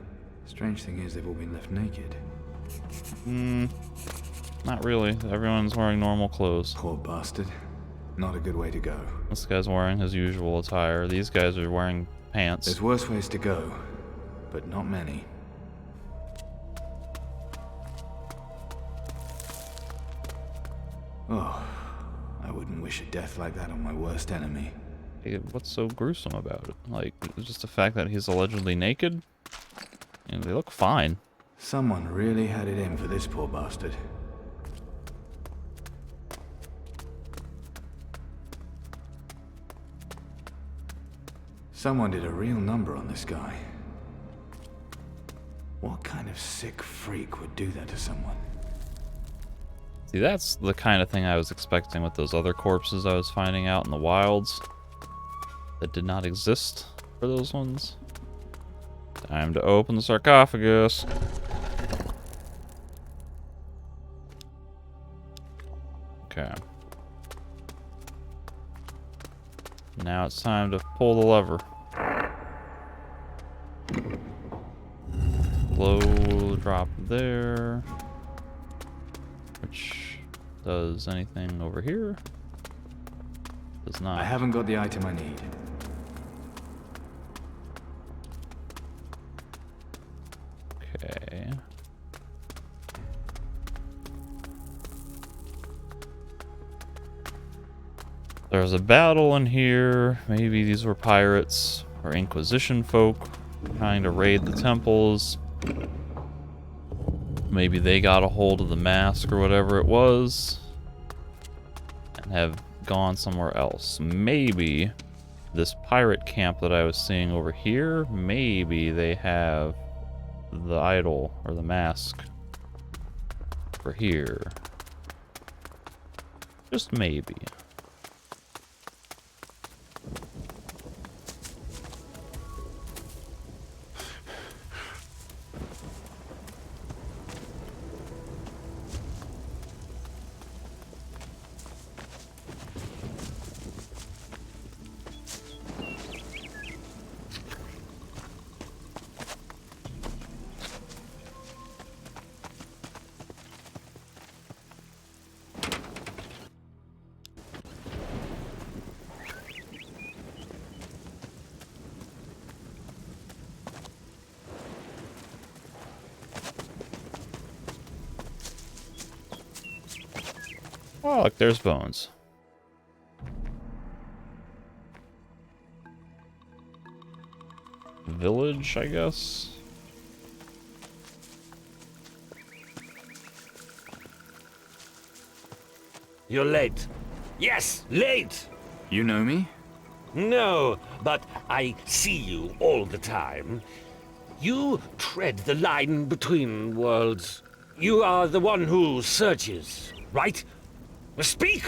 Strange thing is they've all been left naked. Not really. Everyone's wearing normal clothes. Poor bastard. Not a good way to go. This guy's wearing his usual attire. These guys are wearing pants. There's worse ways to go, but not many. Oh, I wouldn't wish a death like that on my worst enemy. Hey, what's so gruesome about it? Like, it's just the fact that he's allegedly naked? And they look fine. Someone really had it in for this poor bastard. Someone did a real number on this guy. What kind of sick freak would do that to someone? See, that's the kind of thing I was expecting with those other corpses I was finding out in the wilds. That did not exist for those ones. Time to open the sarcophagus. Okay. Now it's time to pull the lever. Low drop there. Which does anything over here? Does not. I haven't got the item I need. Okay. There's a battle in here. Maybe these were pirates or Inquisition folk trying to raid the temples. Maybe they got a hold of the mask or whatever it was and have gone somewhere else. Maybe this pirate camp that I was seeing over here, maybe they have the idol or the mask for here. Just maybe. Oh, look, there's bones. Village, I guess. You're late. Yes, late! You know me? No, but I see you all the time. You tread the line between worlds. You are the one who searches, right? Speak!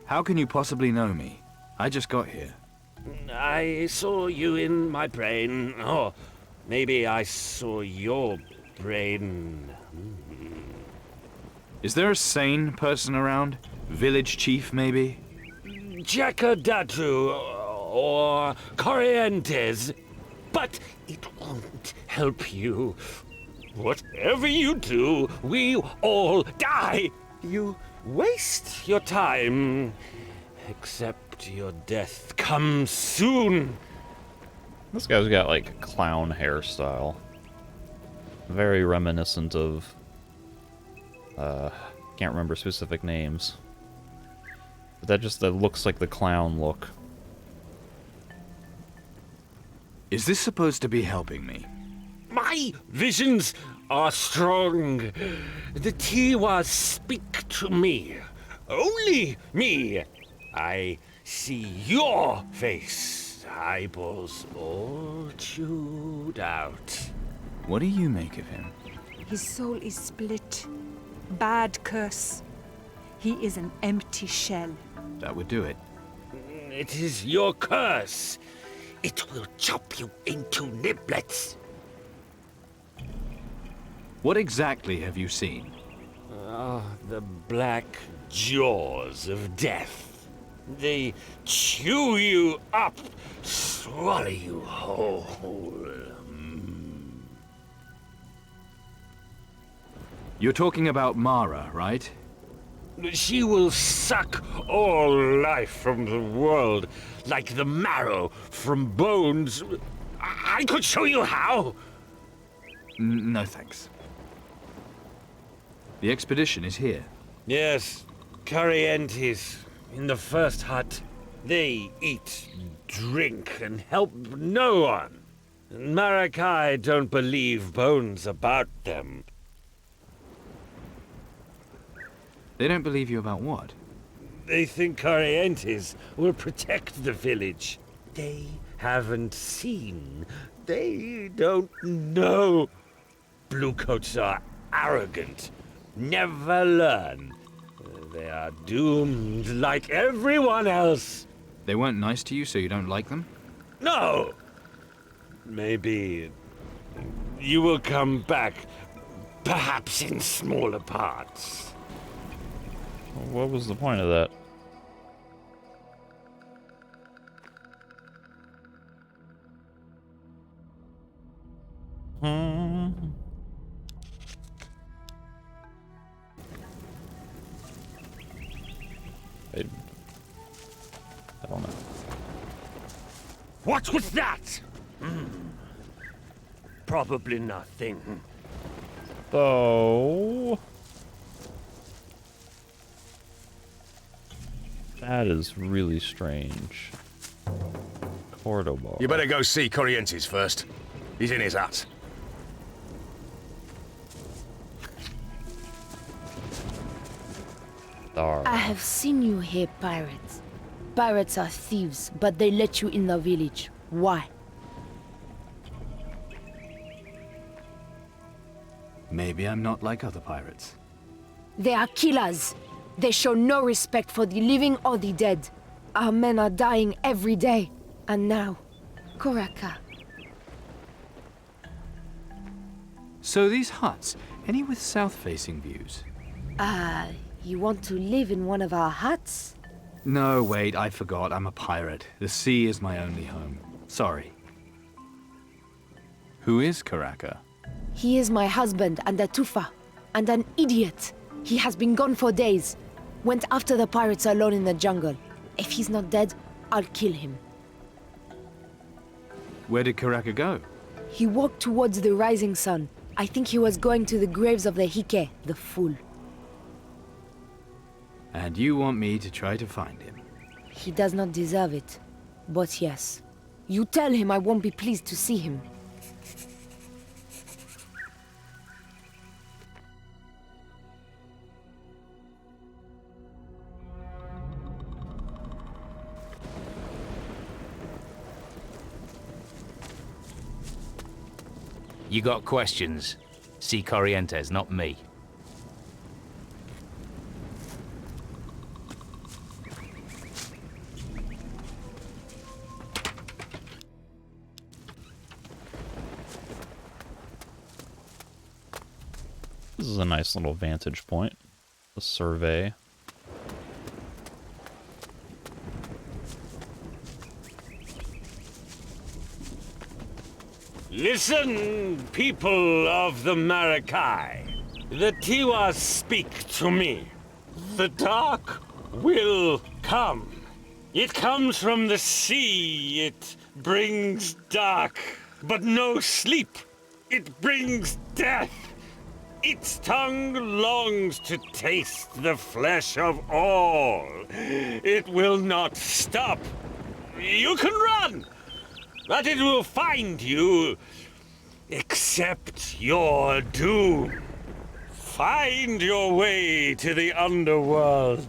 How can you possibly know me? I just got here. I saw you in my brain. Or maybe I saw your brain. Is there a sane person around? Village chief, maybe? Jackadatu or Corrientes. But it won't help you. Whatever you do, we all die. You waste your time. Except your death comes soon. This guy's got like a clown hairstyle. Very reminiscent of can't remember specific names. But that looks like the clown look. Is this supposed to be helping me? My visions are strong. The Tiwas speak to me. Only me. I see your face. Eyeballs all chewed out. What do you make of him? His soul is split. Bad curse. He is an empty shell. That would do it. It is your curse. It will chop you into niblets. What exactly have you seen? The black jaws of death. They chew you up, swallow you whole. You're talking about Mara, right? She will suck all life from the world, like the marrow from bones. I could show you how. No thanks. The expedition is here. Yes, Corrientes, in the first hut. They eat, drink, and help no one. Marakai don't believe bones about them. They don't believe you about what? They think Corrientes will protect the village. They haven't seen. They don't know. Bluecoats are arrogant. Never learn. They are doomed like everyone else. They weren't nice to you, so you don't like them? No! Maybe you will come back, perhaps in smaller parts. What was the point of that? I don't know. What was that? Probably nothing. So... that is really strange. Cordoba. You better go see Corrientes first. He's in his hut. Dar. I have seen you here, pirates. Pirates are thieves, but they let you in the village. Why? Maybe I'm not like other pirates. They are killers. They show no respect for the living or the dead. Our men are dying every day. And now, Koraka. So these huts, any with south-facing views? You want to live in one of our huts? No, wait, I forgot. I'm a pirate. The sea is my only home. Sorry. Who is Karaka? He is my husband and a tufa, and an idiot. He has been gone for days. Went after the pirates alone in the jungle. If he's not dead, I'll kill him. Where did Karaka go? He walked towards the rising sun. I think he was going to the graves of the Hike, the fool. And you want me to try to find him? He does not deserve it. But yes. You tell him I won't be pleased to see him. You got questions? See Corrientes, not me. This is a nice little vantage point. The survey. Listen, people of the Marakai. The Tiwas speak to me. The dark will come. It comes from the sea. It brings dark, but no sleep. It brings death. Its tongue longs to taste the flesh of all. It will not stop. You can run, but it will find you accept your doom. Find your way to the underworld.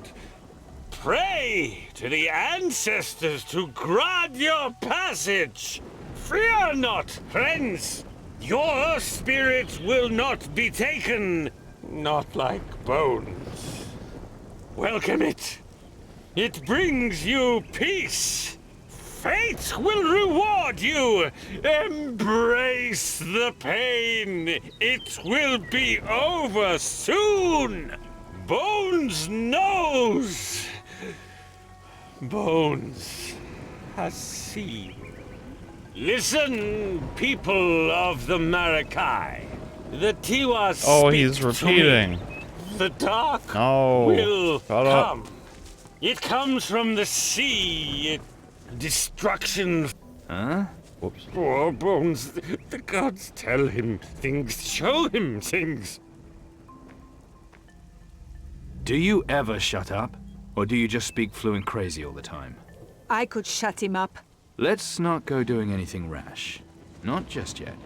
Pray to the ancestors to grant your passage. Fear not, friends. Your spirit will not be taken. Not like bones. Welcome it. It brings you peace. Fate will reward you. Embrace the pain. It will be over soon. Bones knows. Bones has seen. Listen, people of the Maracai. The Tiwa speak Oh, he's to repeating. me. The dark No. will Shut up. come. It comes from the sea. Destruction. Huh? Whoops. Oh, Bones, the gods tell him things, show him things. Do you ever shut up? Or do you just speak fluent crazy all the time? I could shut him up. Let's not go doing anything rash. Not just yet.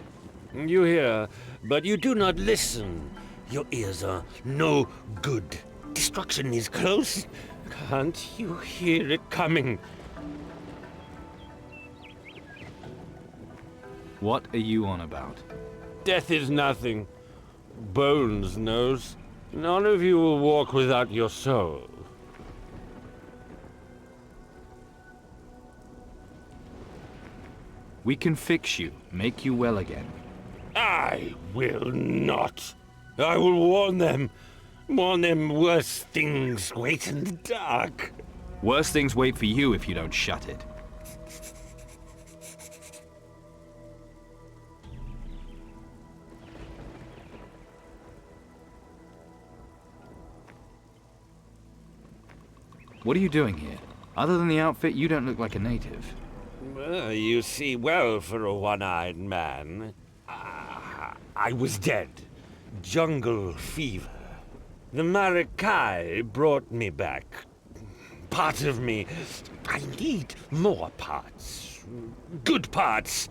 You hear, but you do not listen. Your ears are no good. Destruction is close. Can't you hear it coming? What are you on about? Death is nothing. Bones knows. None of you will walk without your soul. We can fix you, make you well again. I will not. I will warn them. Warn them worse things wait in the dark. Worse things wait for you if you don't shut it. What are you doing here? Other than the outfit, you don't look like a native. Well, you see well for a one-eyed man. I was dead. Jungle fever. The Maracai brought me back. Part of me. I need more parts. Good parts.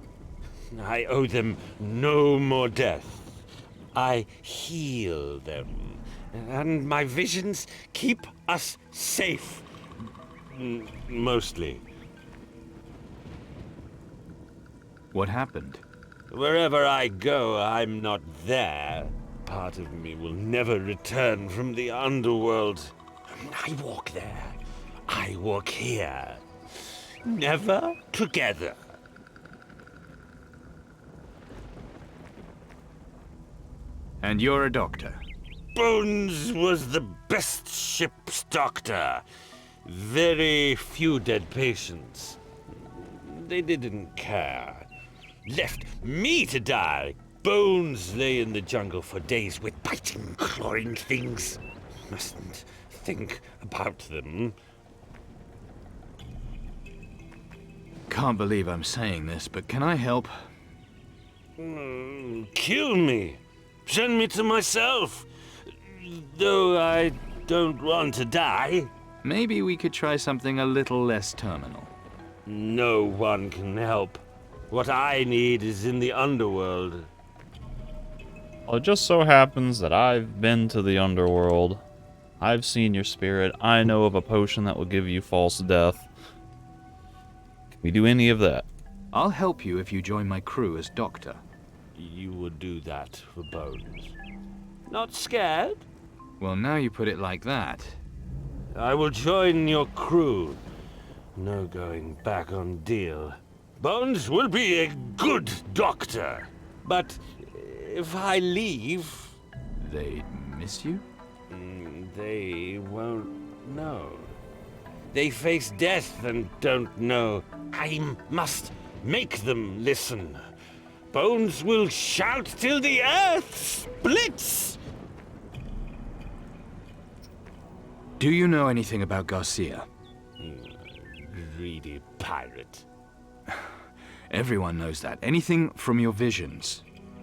I owe them no more death. I heal them. And my visions keep us safe. Mostly. What happened? Wherever I go, I'm not there. Part of me will never return from the underworld. I walk there. I walk here. Never together. And you're a doctor? Bones was the best ship's doctor. Very few dead patients. They didn't care. Left me to die. Bones lay in the jungle for days with biting, clawing things. Mustn't think about them. Can't believe I'm saying this, but can I help? Kill me. Send me to myself. Though I don't want to die. Maybe we could try something a little less terminal. No one can help. What I need is in the underworld. Well, it just so happens that I've been to the underworld. I've seen your spirit. I know of a potion that will give you false death. Can we do any of that? I'll help you if you join my crew as doctor. You would do that for Bones. Not scared? Well, now you put it like that. I will join your crew. No going back on deal. Bones will be a good doctor. But if I leave... They'd miss you? They won't know. They face death and don't know. I must make them listen. Bones will shout till the earth splits! Do you know anything about Garcia? Greedy pirate. Everyone knows that. Anything from your visions?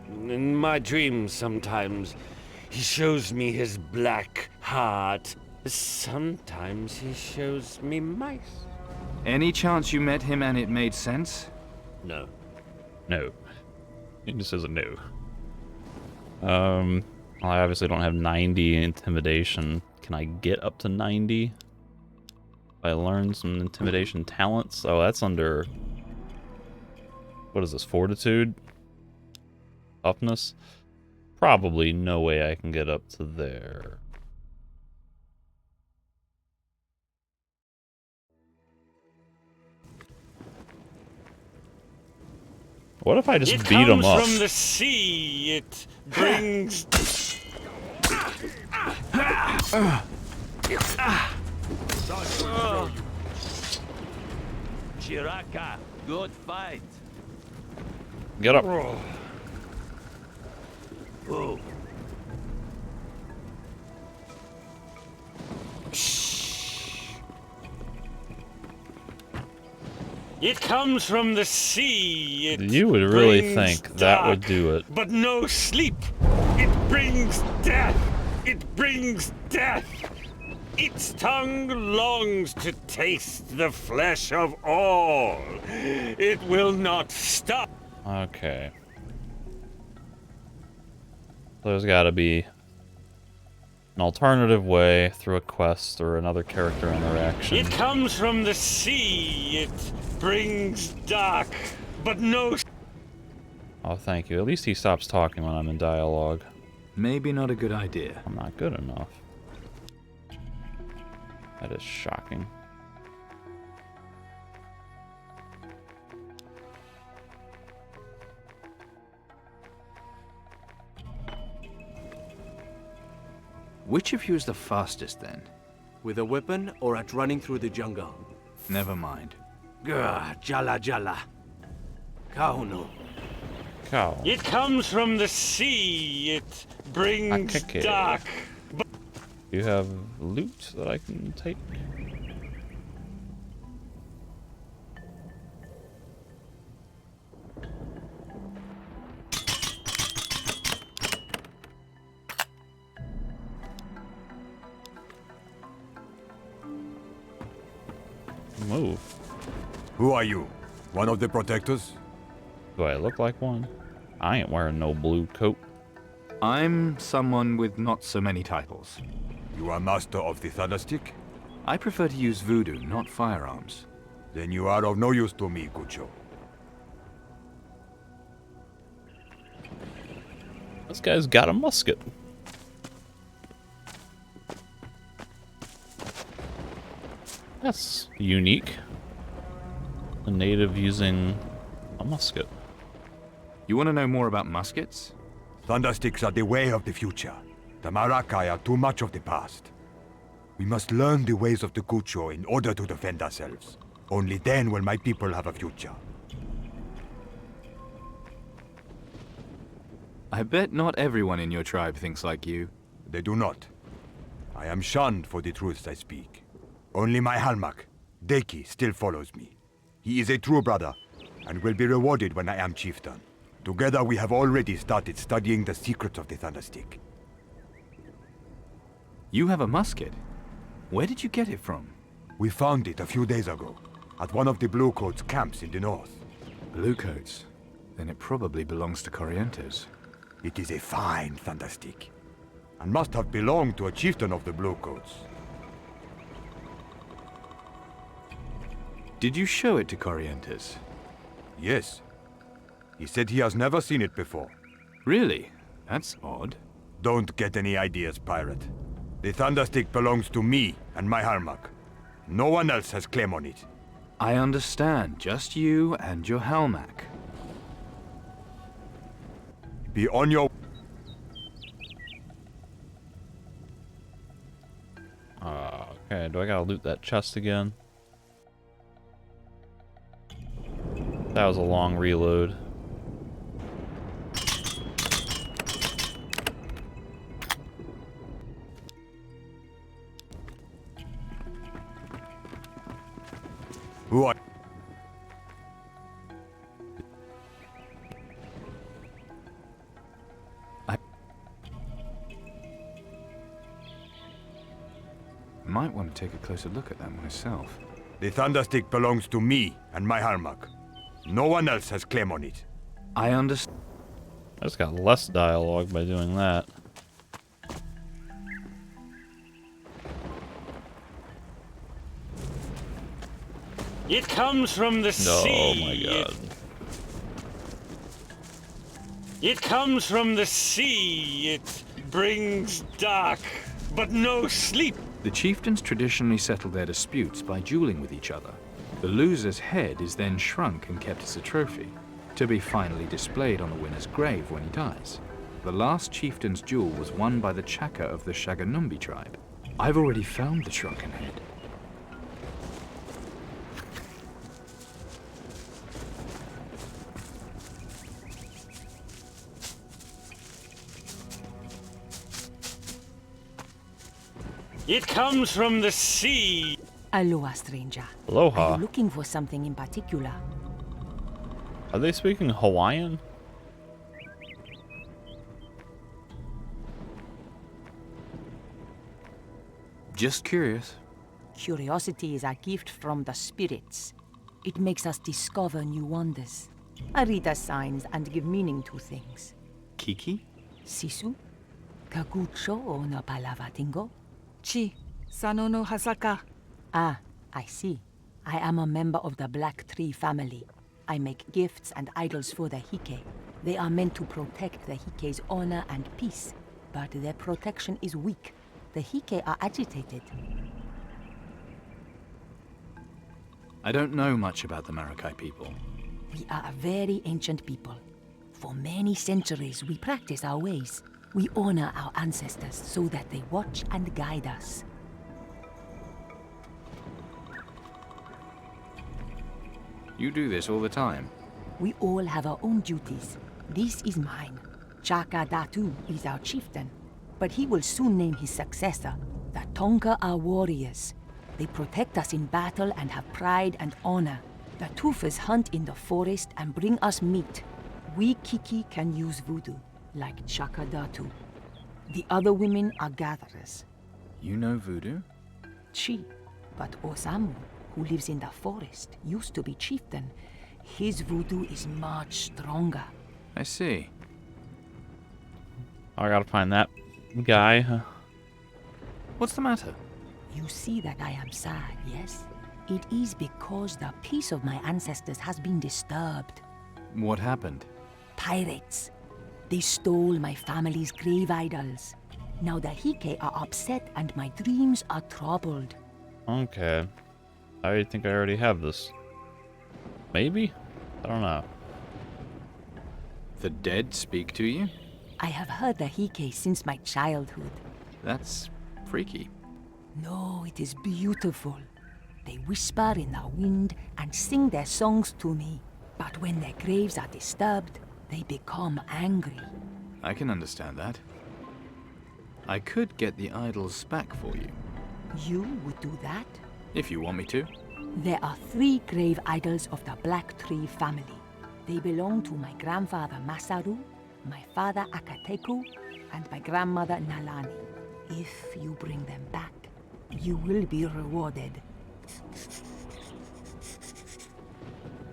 In my dreams sometimes, he shows me his black heart. Sometimes he shows me mice. Any chance you met him and it made sense? No. No. He just says a no. I obviously don't have 90 intimidation. Can I get up to 90? If I learn some intimidation talents? Oh, that's under... What is this, fortitude? Toughness? Probably no way I can get up to there. What if I just beat him up? From the sea, it brings... Chiraka, good fight. Get up. Oh. It comes from the sea. It You would really brings think that would dark, do it. But no sleep. It brings death. It brings death. Its tongue longs to taste the flesh of all. It will not stop. Okay. There's gotta be an alternative way through a quest or another character interaction. It comes from the sea. It brings dark, but no... Oh, thank you. At least he stops talking when I'm in dialogue. Maybe not a good idea. I'm not good enough. That is shocking. Which of you is the fastest, then? With a weapon or at running through the jungle? Never mind. Gah, jala jala. Kauno. Cow. It comes from the sea. It brings Akeke. dark. Do you have loot that I can take? Move. Who are you? One of the protectors? Do I look like one? I ain't wearing no blue coat. I'm someone with not so many titles. You are master of the Thunderstick? I prefer to use voodoo, not firearms. Then you are of no use to me, Cucho. This guy's got a musket. That's unique. A native using a musket. You want to know more about muskets? Thundersticks are the way of the future. The Marakai are too much of the past. We must learn the ways of the Cucho in order to defend ourselves. Only then will my people have a future. I bet not everyone in your tribe thinks like you. They do not. I am shunned for the truths I speak. Only my Halmak, Deki, still follows me. He is a true brother, and will be rewarded when I am chieftain. Together we have already started studying the secrets of the Thunderstick. You have a musket? Where did you get it from? We found it a few days ago, at one of the Bluecoats' camps in the north. Bluecoats? Then it probably belongs to Corrientes. It is a fine Thunderstick, and must have belonged to a chieftain of the Bluecoats. Did you show it to Corrientes? Yes. He said he has never seen it before. Really? That's odd. Don't get any ideas, pirate. The Thunderstick belongs to me and my Halmak. No one else has claim on it. I understand. Just you and your Halmak. Be on your... Okay, do I gotta loot that chest again? That was a long reload. Who are... Might want to take a closer look at that myself. The Thunderstick belongs to me and my Halmak. No one else has claim on it. I understand. just got less dialogue by doing that. It comes from the sea. Oh my god. It comes from the sea. It brings dark, but no sleep. The chieftains traditionally settle their disputes by dueling with each other. The loser's head is then shrunk and kept as a trophy, to be finally displayed on the winner's grave when he dies. The last chieftain's duel was won by the Chaka of the Shaganumbi tribe. I've already found the shrunken head. It comes from the sea. Aloha, stranger. Aloha. Are you looking for something in particular? Are they speaking Hawaiian? Just curious. Curiosity is a gift from the spirits. It makes us discover new wonders. I read the signs and give meaning to things. Kiki? Sisu? Kagucho o no palavatingo? Chi, Sano no Hasaka. Ah, I see. I am a member of the Black Tree family. I make gifts and idols for the Hike. They are meant to protect the Hike's honor and peace, but their protection is weak. The Hike are agitated. I don't know much about the Maracay people. We are a very ancient people. For many centuries, we practice our ways. We honor our ancestors so that they watch and guide us. You do this all the time. We all have our own duties. This is mine. Chaka Datu is our chieftain, but he will soon name his successor. The Tonka are warriors. They protect us in battle and have pride and honor. The Tufas hunt in the forest and bring us meat. We Kiki can use voodoo, like Chaka Datu. The other women are gatherers. You know voodoo? Chi, but Osamu, who lives in the forest, used to be chieftain. His voodoo is much stronger. I see. I gotta find that guy. Huh? What's the matter? You see that I am sad, yes? It is because the peace of my ancestors has been disturbed. What happened? Pirates. They stole my family's grave idols. Now the Hike are upset and my dreams are troubled. Okay. I think I already have this. Maybe? I don't know. The dead speak to you? I have heard the Hike since my childhood. That's freaky. No, it is beautiful. They whisper in the wind and sing their songs to me. But when their graves are disturbed, they become angry. I can understand that. I could get the idols back for you. You would do that? If you want me to. There are 3 grave idols of the Black Tree family. They belong to my grandfather Masaru, my father Akateku, and my grandmother Nalani. If you bring them back, you will be rewarded.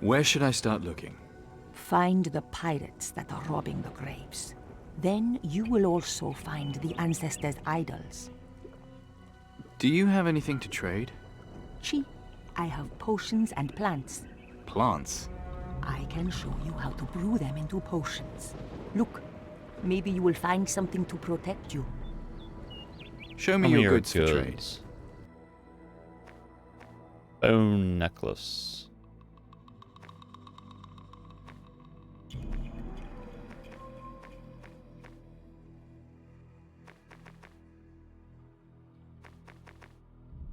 Where should I start looking? Find the pirates that are robbing the graves. Then you will also find the ancestors' idols. Do you have anything to trade? Chi, I have potions and plants. Plants? I can show you how to brew them into potions. Look, maybe you will find something to protect you. Show me your goods for trade. Bone necklace.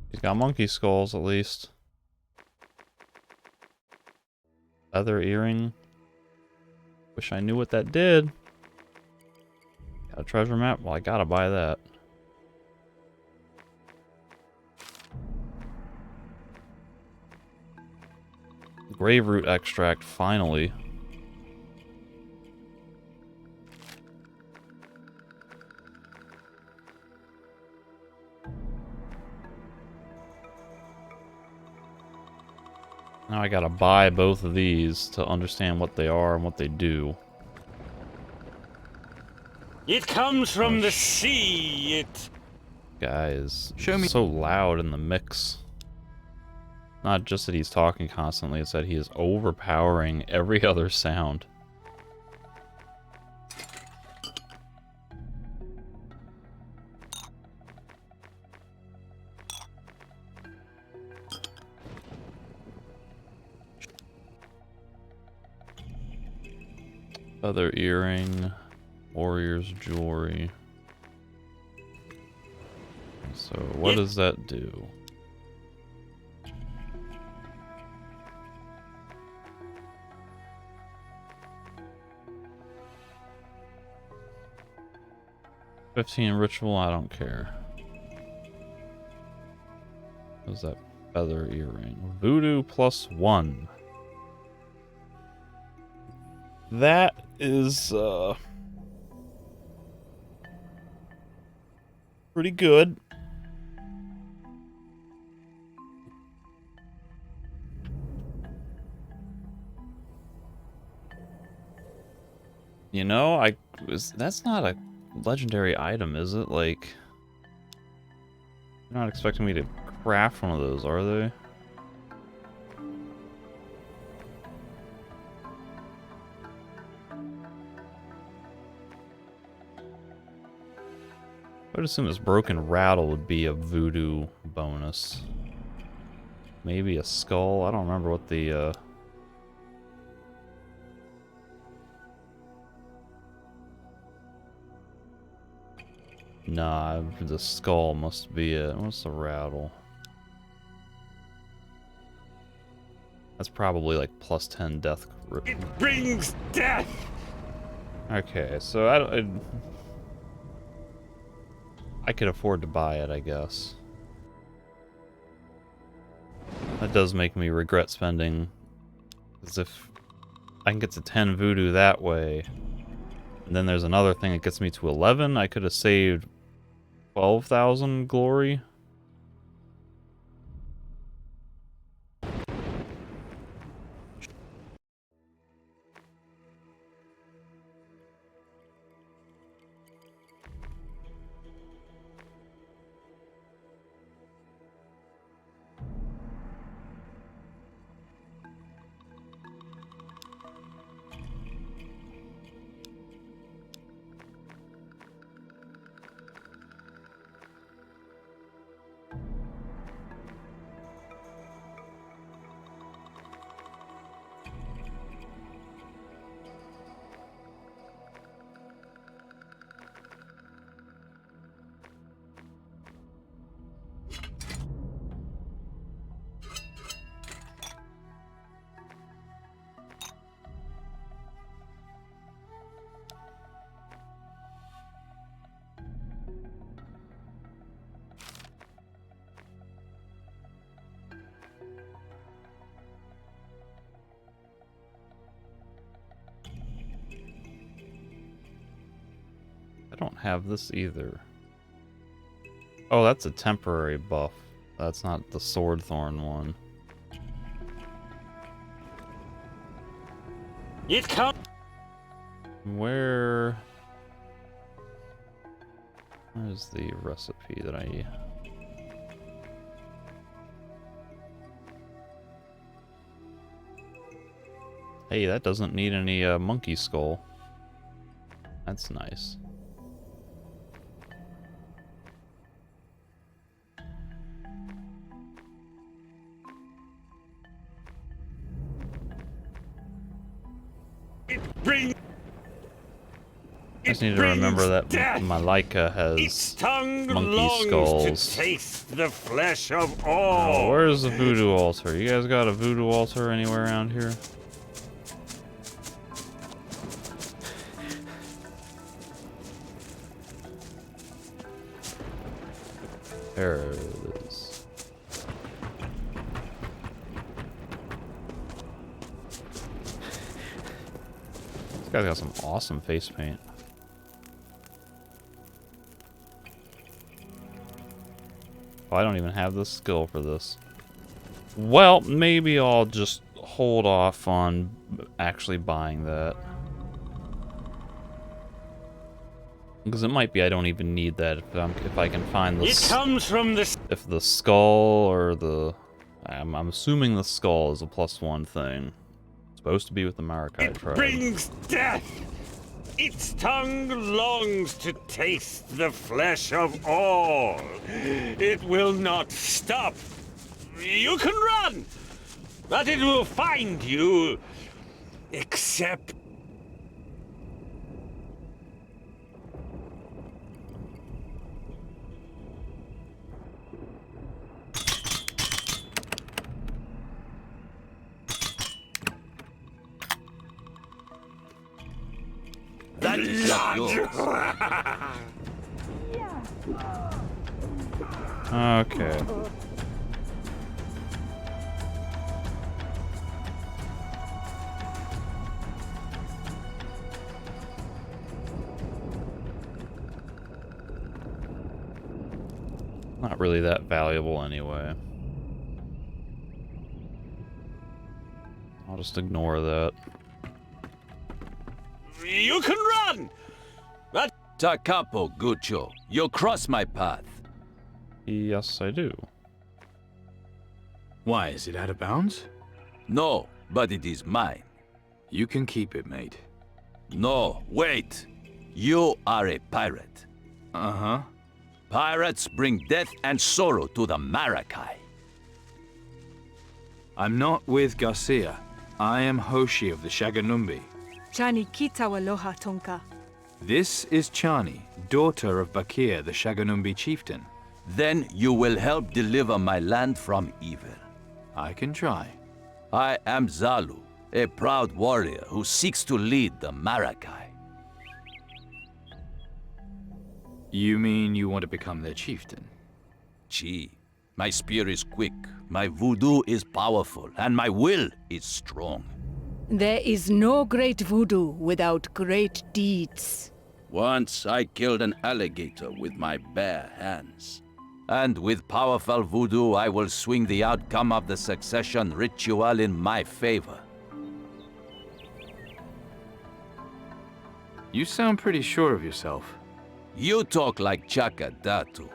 He's got monkey skulls, at least. Feather earring. Wish I knew what that did. Got a treasure map? Well, I gotta buy that. Grave root extract, finally. Now I gotta buy both of these to understand what they are and what they do. It comes from the sea. Guy is Show me. so loud in the mix. Not just that he's talking constantly, it's that he is overpowering every other sound. Other earring, warrior's jewelry. So what does that do? $15 ritual, I don't care. What's that feather earring? Voodoo +1. That is pretty good. You know, that's not a legendary item, is it? Like, you're not expecting me to craft one of those, are they? I would assume this broken rattle would be a voodoo bonus. Maybe a skull. I don't remember what the Nah, the skull must be it. What's the rattle? That's probably like +10 death. It brings death. Okay, so I could afford to buy it, I guess. That does make me regret spending, because if I can get to 10 voodoo that way, and then there's another thing that gets me to 11, I could have saved 12,000 glory. I don't have this either. Oh, that's a temporary buff. That's not the sword thorn one. It comes. Where's the recipe that I... Hey, that doesn't need any monkey skull. That's nice. Bring. I just need to remember that my Leica has monkey skulls. To taste the flesh of all. Oh, where's the voodoo altar? You guys got a voodoo altar anywhere around here? There it is. This guy's got some awesome face paint. Oh, I don't even have the skill for this. Well, maybe I'll just hold off on actually buying that. Because it might be I don't even need that if I can find It comes from the... If the skull or the... I'm assuming the skull is a +1 thing. It's supposed to be with the Maracai tribe. brings death. Its tongue longs to taste the flesh of all. It will not stop. You can run, but it will find you. Except... That's not yours. Okay. Not really that valuable anyway. I'll just ignore that. You can run! But... Da capo, Guccio. You cross my path. Yes, I do. Why, is it out of bounds? No, but it is mine. You can keep it, mate. No, wait. You are a pirate. Uh-huh. Pirates bring death and sorrow to the Maracai. I'm not with Garcia. I am Hoshi of the Shaganumbi. Chani Kitawaloha Tonka. This is Chani, daughter of Bakir, the Shaganumbi chieftain. Then you will help deliver my land from evil. I can try. I am Zalu, a proud warrior who seeks to lead the Maracai. You mean you want to become their chieftain? Gee, my spear is quick, my voodoo is powerful, and my will is strong. There is no great voodoo without great deeds. Once I killed an alligator with my bare hands. And with powerful voodoo, I will swing the outcome of the succession ritual in my favor. You sound pretty sure of yourself. You talk like Chaka Datu.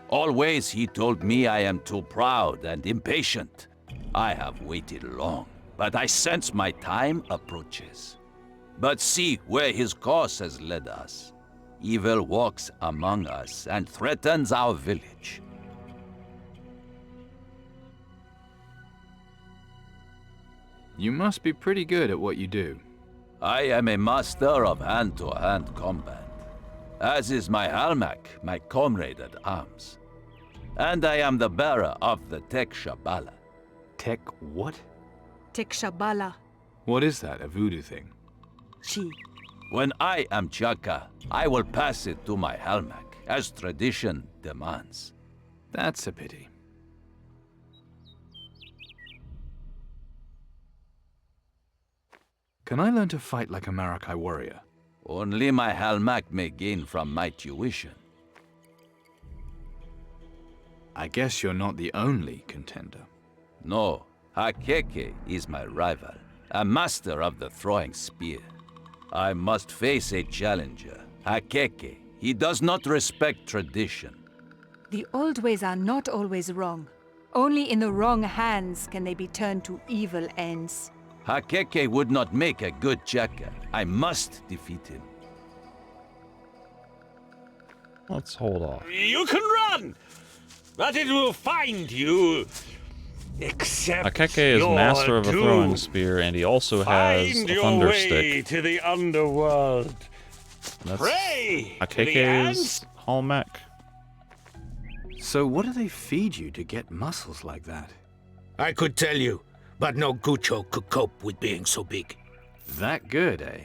Always he told me I am too proud and impatient. I have waited long, but I sense my time approaches. But see where his course has led us. Evil walks among us and threatens our village. You must be pretty good at what you do. I am a master of hand-to-hand combat. As is my Halmak, my comrade at arms. And I am the bearer of the Tek Shabala. Tek what? Tek Shabala. What is that, a voodoo thing? Chi. When I am Chaka, I will pass it to my Halmak, as tradition demands. That's a pity. Can I learn to fight like a Maracai warrior? Only my Halmak may gain from my tuition. I guess you're not the only contender. No, Hakeke is my rival, a master of the throwing spear. I must face a challenger. Hakeke, he does not respect tradition. The old ways are not always wrong. Only in the wrong hands can they be turned to evil ends. Hakeke would not make a good Chaka. I must defeat him. Let's hold off. You can run, but it will find you. Except Hakeke is master of a throwing spear, and he also has a thunder stick. To the underworld. That's Pray Hakeke's hallmark. So what do they feed you to get muscles like that? I could tell you, but no Gucho could cope with being so big. That good, eh?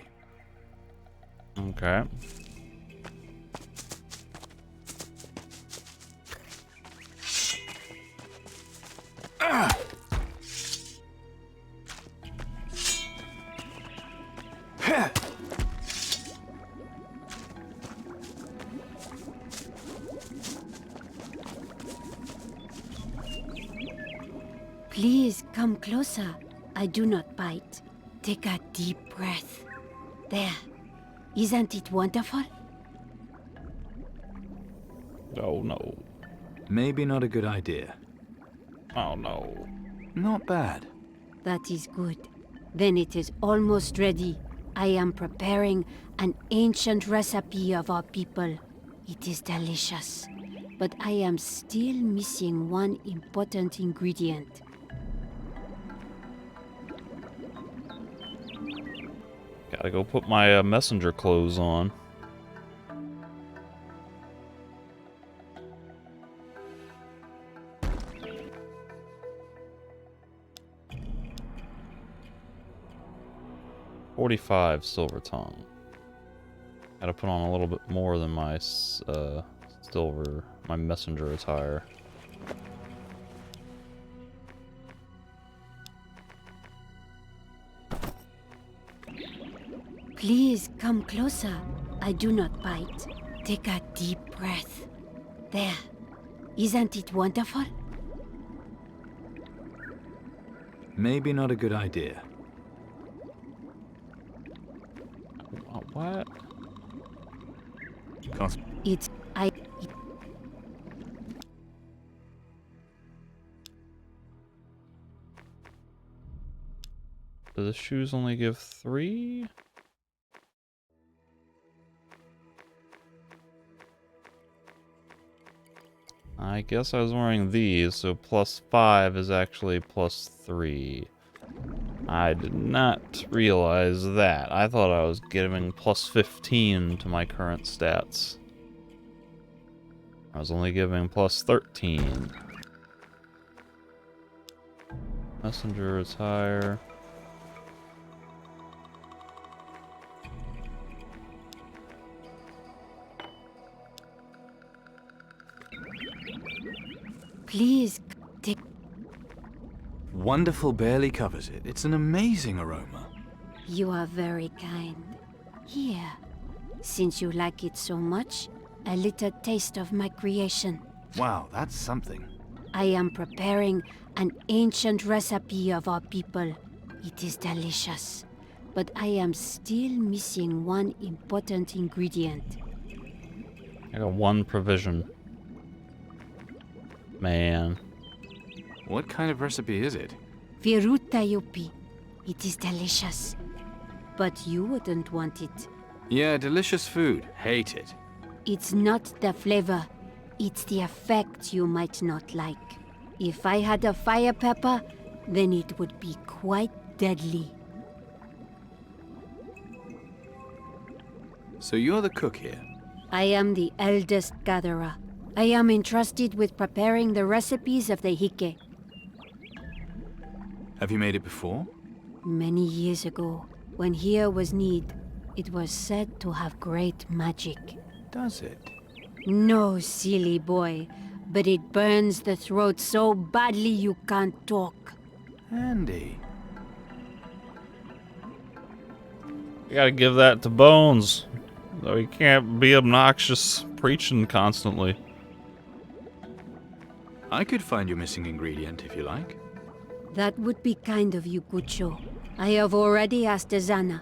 Okay. Please come closer. I do not bite. Take a deep breath. There. Isn't it wonderful? Oh no. Maybe not a good idea. Oh no. Not bad. That is good. Then it is almost ready. I am preparing an ancient recipe of our people. It is delicious. But I am still missing one important ingredient. Gotta go put my messenger clothes on. $45 silver tongue. Gotta put on a little bit more than my my messenger attire. Please come closer. I do not bite. Take a deep breath. There. Isn't it wonderful? Maybe not a good idea. What? It's... Do the shoes only give 3? I guess I was wearing these, so +5 is actually +3. I did not realize that. I thought I was giving +15 to my current stats. I was only giving +13. Messenger attire. Please, take... Wonderful barely covers it. It's an amazing aroma. You are very kind. Here, since you like it so much, a little taste of my creation. Wow, that's something. I am preparing an ancient recipe of our people. It is delicious, but I am still missing one important ingredient. I got 1 provision. Man. What kind of recipe is it? Viruta yupi. It is delicious. But you wouldn't want it. Yeah, delicious food. Hate it. It's not the flavor. It's the effect you might not like. If I had a fire pepper, then it would be quite deadly. So you're the cook here? I am the eldest gatherer. I am entrusted with preparing the recipes of the Hike. Have you made it before? Many years ago, when here was need, it was said to have great magic. Does it? No, silly boy, but it burns the throat so badly you can't talk. Andy. You gotta give that to Bones. Though he can't be obnoxious preaching constantly. I could find your missing ingredient if you like. That would be kind of you, Gucho. I have already asked Azana,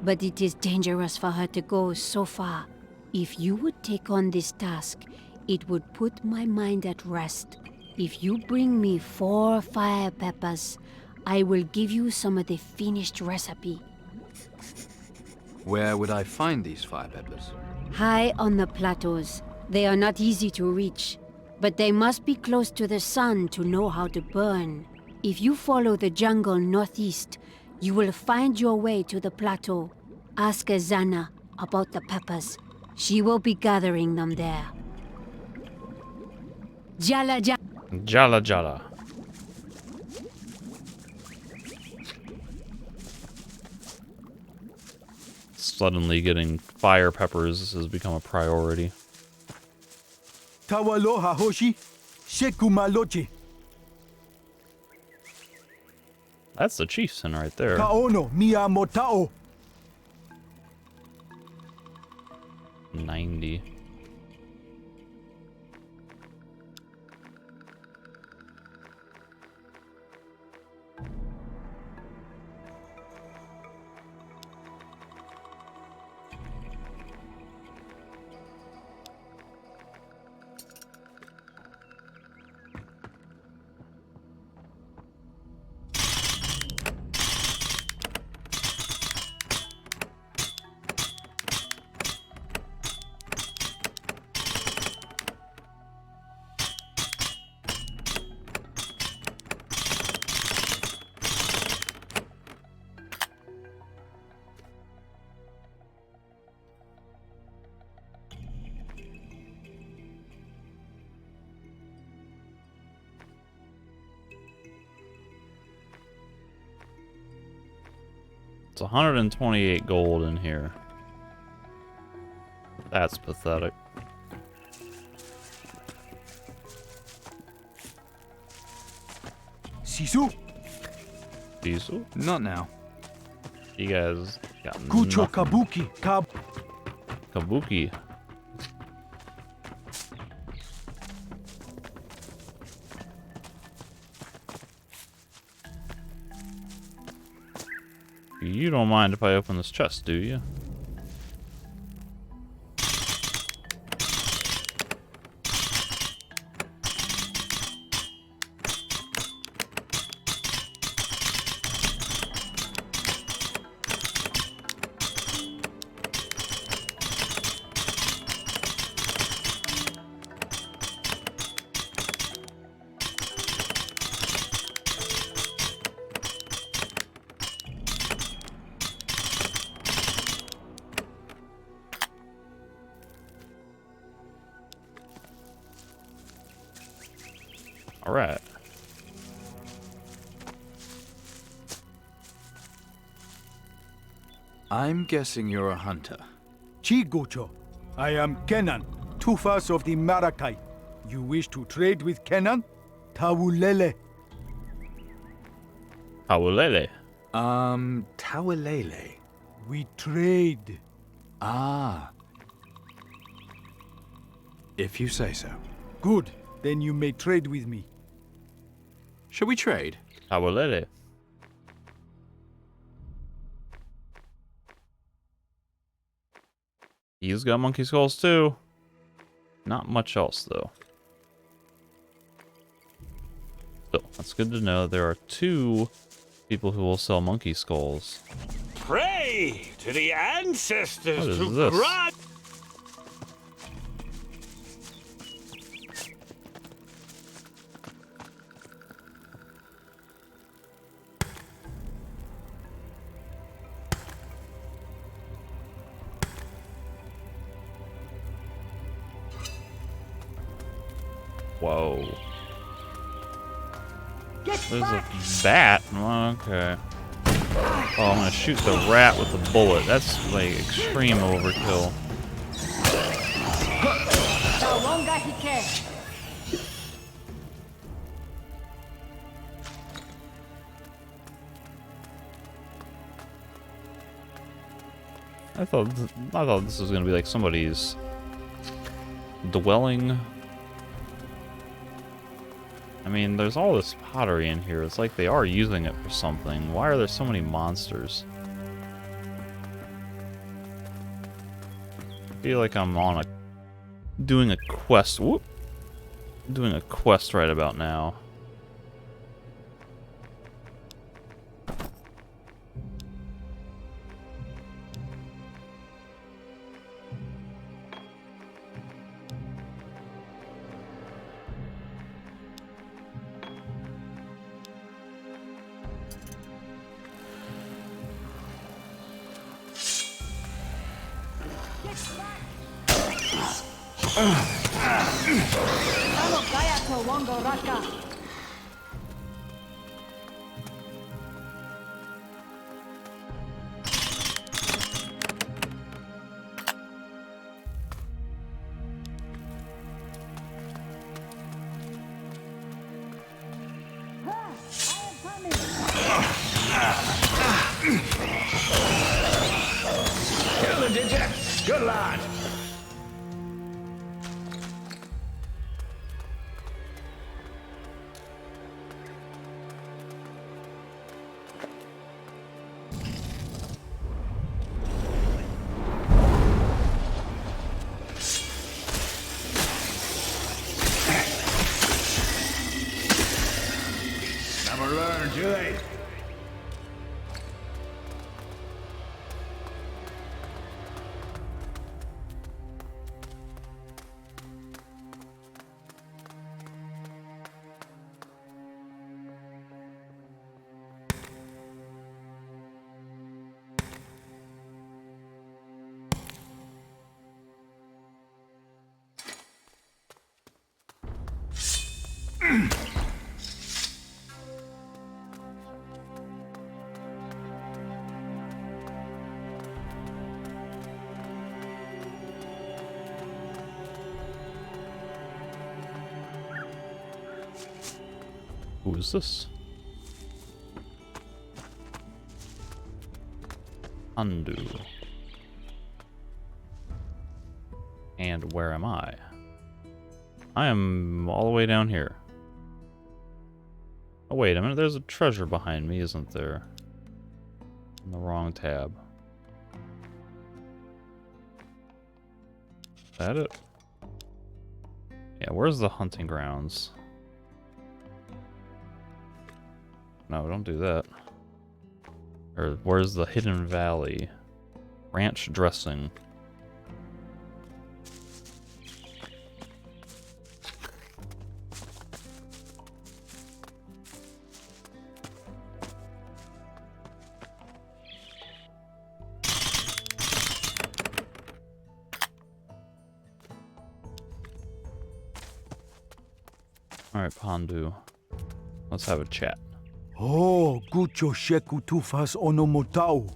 but it is dangerous for her to go so far. If you would take on this task, it would put my mind at rest. If you bring me 4 fire peppers, I will give you some of the finished recipe. Where would I find these fire peppers? High on the plateaus. They are not easy to reach, but they must be close to the sun to know how to burn. If you follow the jungle northeast, you will find your way to the plateau. Ask Azana about the peppers. She will be gathering them there. Jala Jala. Jala Jala. Suddenly getting fire peppers has become a priority. Tawaloha Hoshi, Shekumaloche. That's the chieftain right there. Kaono Miyamotao. 90. It's 128 gold in here. That's pathetic. Sisu? Diesel? Not now. You guys got Kucho nothing. Kabuki. Kabuki. You don't mind if I open this chest, do you? Alright. I'm guessing you're a hunter. Chigocho. I am Kenan, Tufas of the Marakai. You wish to trade with Kenan? Tawulele. Hawalele. Tawalele. We trade. Ah. If you say so. Good. Then you may trade with me. Shall we trade? Hawalele. He's got monkey skulls too. Not much else though. So that's good to know. There are 2 people who will sell monkey skulls. Pray to the ancestors What is to this? grant. Whoa. There's a bat. Oh, okay. Oh, I'm gonna shoot the rat with a bullet. That's like extreme overkill. I thought this was gonna be like somebody's dwelling. I mean, there's all this pottery in here. It's like they are using it for something. Why are there so many monsters? I feel like I'm on doing a quest. Whoop! Doing a quest right about now. Kill him, did ya? Good lad. Never learn, do they? Who is this? Undo. And where am I? I am all the way down here. Oh, wait a minute. There's a treasure behind me, isn't there? In the wrong tab. Is that it? Yeah, where's the hunting grounds? No, don't do that. Or where's the hidden valley? Ranch dressing. Alright, Pandu. Let's have a chat. Oh, Gucho Sheku Tufas Onomotau.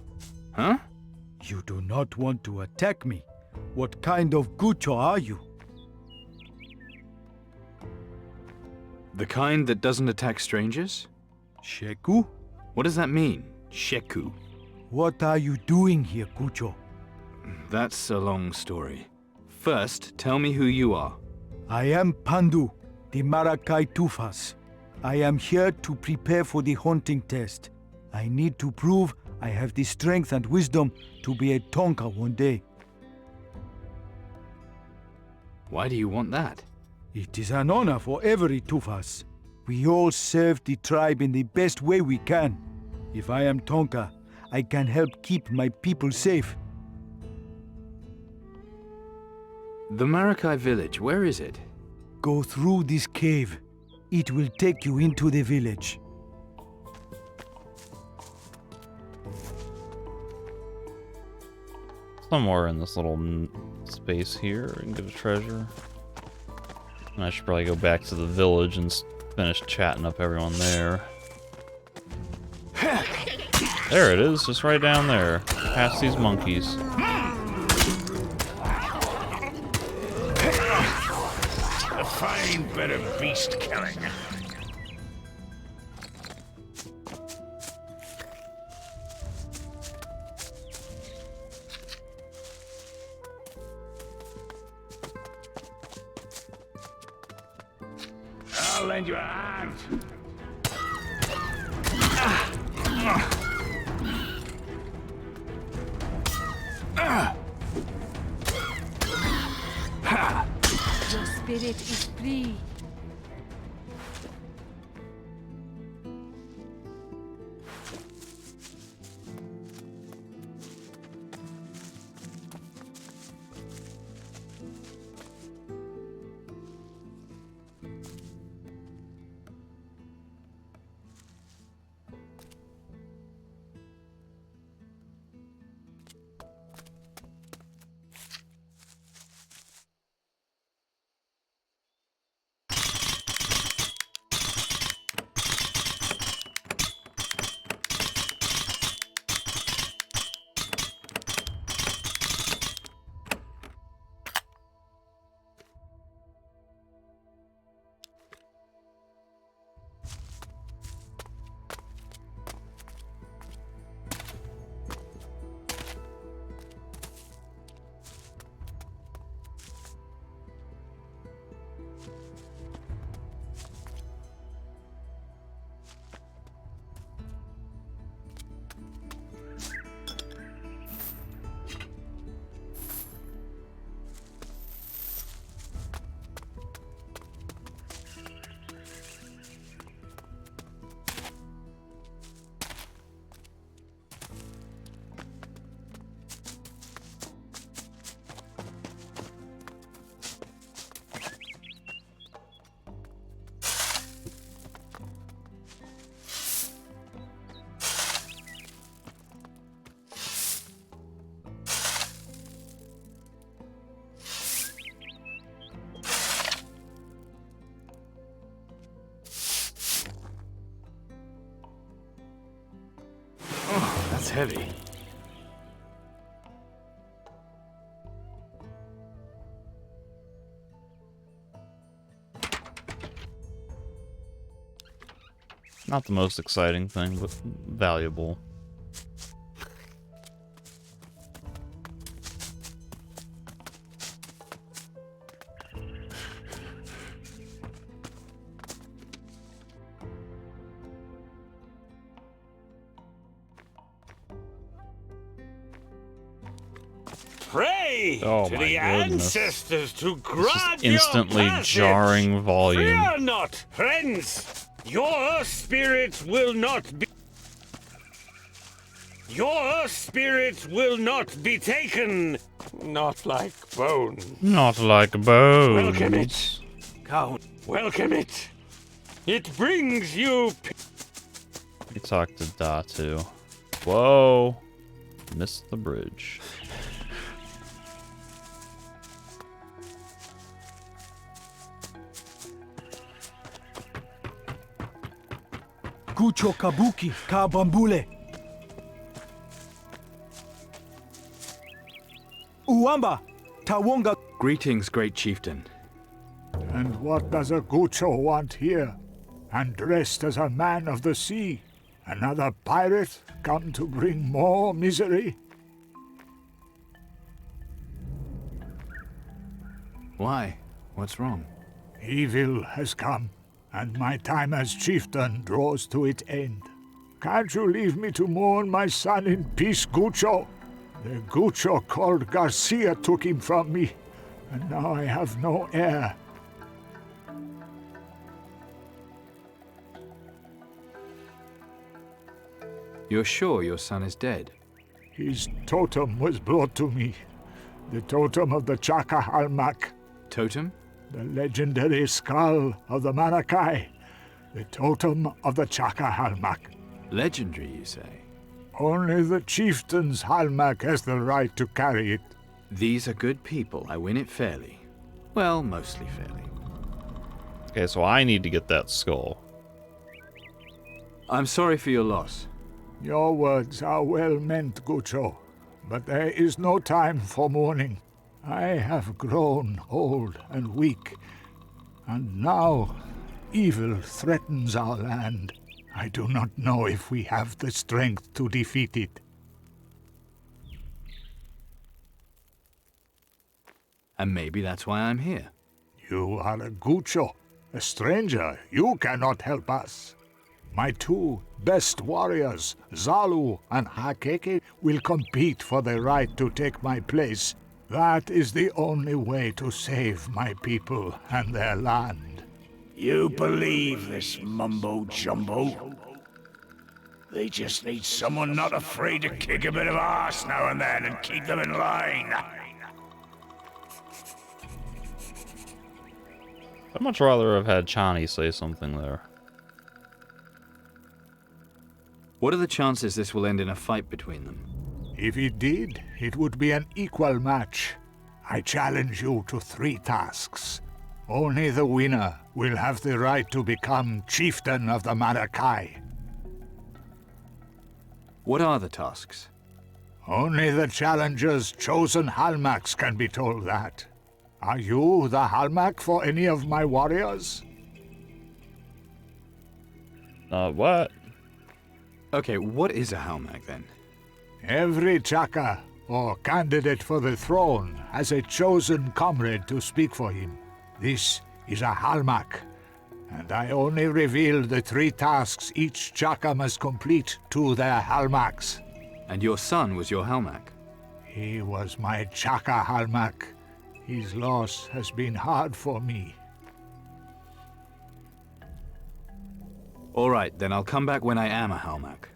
Huh? You do not want to attack me. What kind of Gucho are you? The kind that doesn't attack strangers? Sheku? What does that mean, Sheku? What are you doing here, Gucho? That's a long story. First, tell me who you are. I am Pandu, the Marakai Tufas. I am here to prepare for the haunting test. I need to prove I have the strength and wisdom to be a Tonka one day. Why do you want that? It is an honor for every Tufas. We all serve the tribe in the best way we can. If I am Tonka, I can help keep my people safe. The Marakai village, where is it? Go through this cave. It will take you into the village. Somewhere in this little space here and get a treasure. And I should probably go back to the village and finish chatting up everyone there. There it is, just right down there. Past these monkeys. A fine bit of beast killing. I'll lend you a hand. Your spirit is free. That's heavy. Not the most exciting thing, but valuable. Pray Oh to my the goodness. ancestors to It's grant just instantly your passage. jarring volume. Fear not, friends. Your spirits will not be. Your spirits will not be taken. Not like bones. Not like bones. Welcome it. Count. Welcome it. It brings you. You talk to Datu. Whoa. Missed the bridge. Kucho Kabuki Kabambule. Uwamba Tawonga. Greetings, great chieftain. And what does a Gucho want here? And dressed as a man of the sea? Another pirate come to bring more misery? Why? What's wrong? Evil has come, and my time as chieftain draws to its end. Can't you leave me to mourn my son in peace, Gucho? The Gucho called Garcia took him from me, and now I have no heir. You're sure your son is dead? His totem was brought to me. The totem of the Chaka Halmak. Totem? The legendary skull of the Marakai. The totem of the Chaka Halmak. Legendary, you say? Only the chieftain's Halmak has the right to carry it. These are good people. I win it fairly. Well, mostly fairly. Okay, so I need to get that skull. I'm sorry for your loss. Your words are well meant, Gucho, but there is no time for mourning. I have grown old and weak, and now evil threatens our land. I do not know if we have the strength to defeat it. And maybe that's why I'm here. You are a Gucho, a stranger. You cannot help us. My two best warriors, Zalu and Hakeke, will compete for the right to take my place. That is the only way to save my people and their land. You believe this mumbo-jumbo? They just need someone not afraid to kick a bit of arse now and then and keep them in line. I'd much rather have had Chani say something there. What are the chances this will end in a fight between them? If it did, it would be an equal match. I challenge you to 3 tasks. Only the winner will have the right to become chieftain of the Marakai. What are the tasks? Only the challenger's chosen Halmaks can be told that. Are you the Halmak for any of my warriors? What? Okay, what is a Halmak then? Every Chaka, or candidate for the throne, has a chosen comrade to speak for him. This is a Halmak, and I only reveal the 3 tasks each Chaka must complete to their Halmaks. And your son was your Halmak? He was my Chaka Halmak. His loss has been hard for me. All right, then I'll come back when I am a Halmak.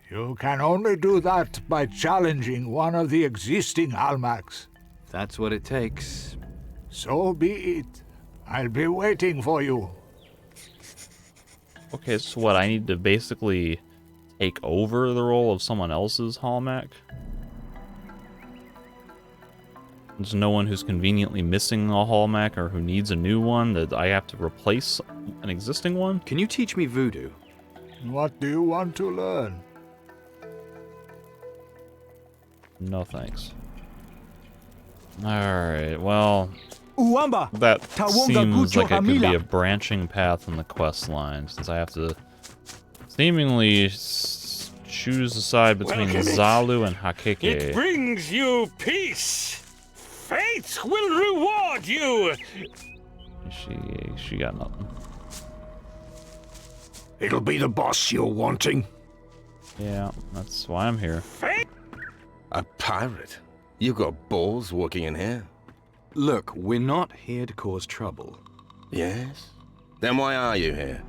You can only do that by challenging one of the existing Halmaks. That's what it takes. So be it. I'll be waiting for you. Okay, so what, I need to basically take over the role of someone else's Hallmark? There's no one who's conveniently missing a Hallmark or who needs a new one that I have to replace an existing one? Can you teach me voodoo? What do you want to learn? No thanks. Alright, well... Uwamba, that Tawonga seems Gucho like it could be Hamila. a branching path in the quest line, since I have to seemingly choose a side between Welcome it. Zalu and Hakeke. It brings you peace. Fate will reward you. She got nothing. It'll be the boss you're wanting. Yeah, that's why I'm here. A pirate? You got balls walking in here? Look, we're not here to cause trouble. Yes? Then why are you here?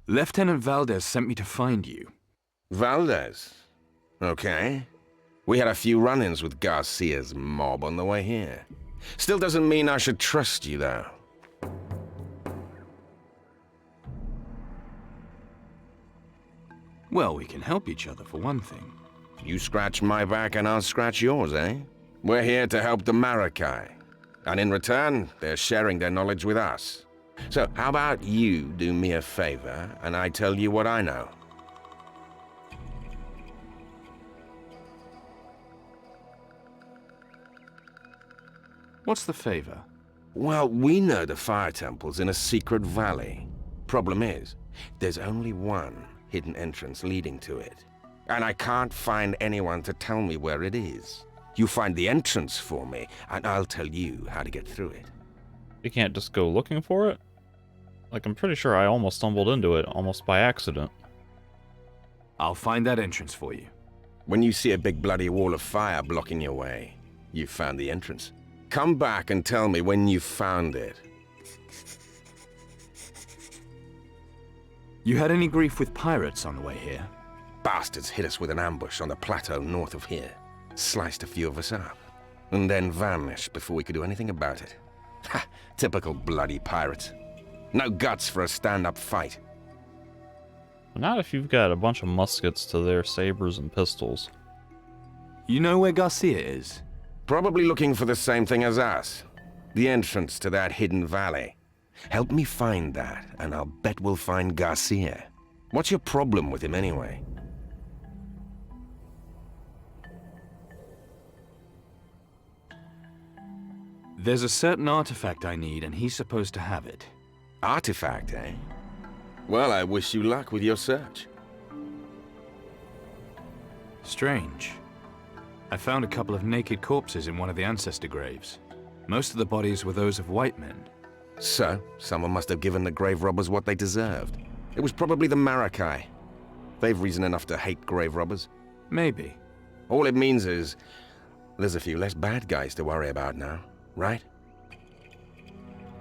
Lieutenant Valdez sent me to find you. Valdez? Okay. We had a few run-ins with Garcia's mob on the way here. Still doesn't mean I should trust you, though. Well, we can help each other for one thing. You scratch my back and I'll scratch yours, eh? We're here to help the Maracay. And in return, they're sharing their knowledge with us. So, how about you do me a favor and I tell you what I know? What's the favor? Well, we know the fire temple's in a secret valley. Problem is, there's only one hidden entrance leading to it. And I can't find anyone to tell me where it is. You find the entrance for me, and I'll tell you how to get through it. You can't just go looking for it? Like, I'm pretty sure I almost stumbled into it, almost by accident. I'll find that entrance for you. When you see a big bloody wall of fire blocking your way, you've found the entrance. Come back and tell me when you've found it. You had any grief with pirates on the way here? Bastards hit us with an ambush on the plateau north of here. Sliced a few of us up. And then vanished before we could do anything about it. Ha! Typical bloody pirates. No guts for a stand-up fight. Not if you've got a bunch of muskets to their sabers and pistols. You know where Garcia is? Probably looking for the same thing as us. The entrance to that hidden valley. Help me find that, and I'll bet we'll find Garcia. What's your problem with him anyway? There's a certain artifact I need, and he's supposed to have it. Artifact, eh? Well, I wish you luck with your search. Strange. I found a couple of naked corpses in one of the ancestor graves. Most of the bodies were those of white men. So, someone must have given the grave robbers what they deserved. It was probably the Maracay. They've reason enough to hate grave robbers. Maybe. All it means is, there's a few less bad guys to worry about now, right?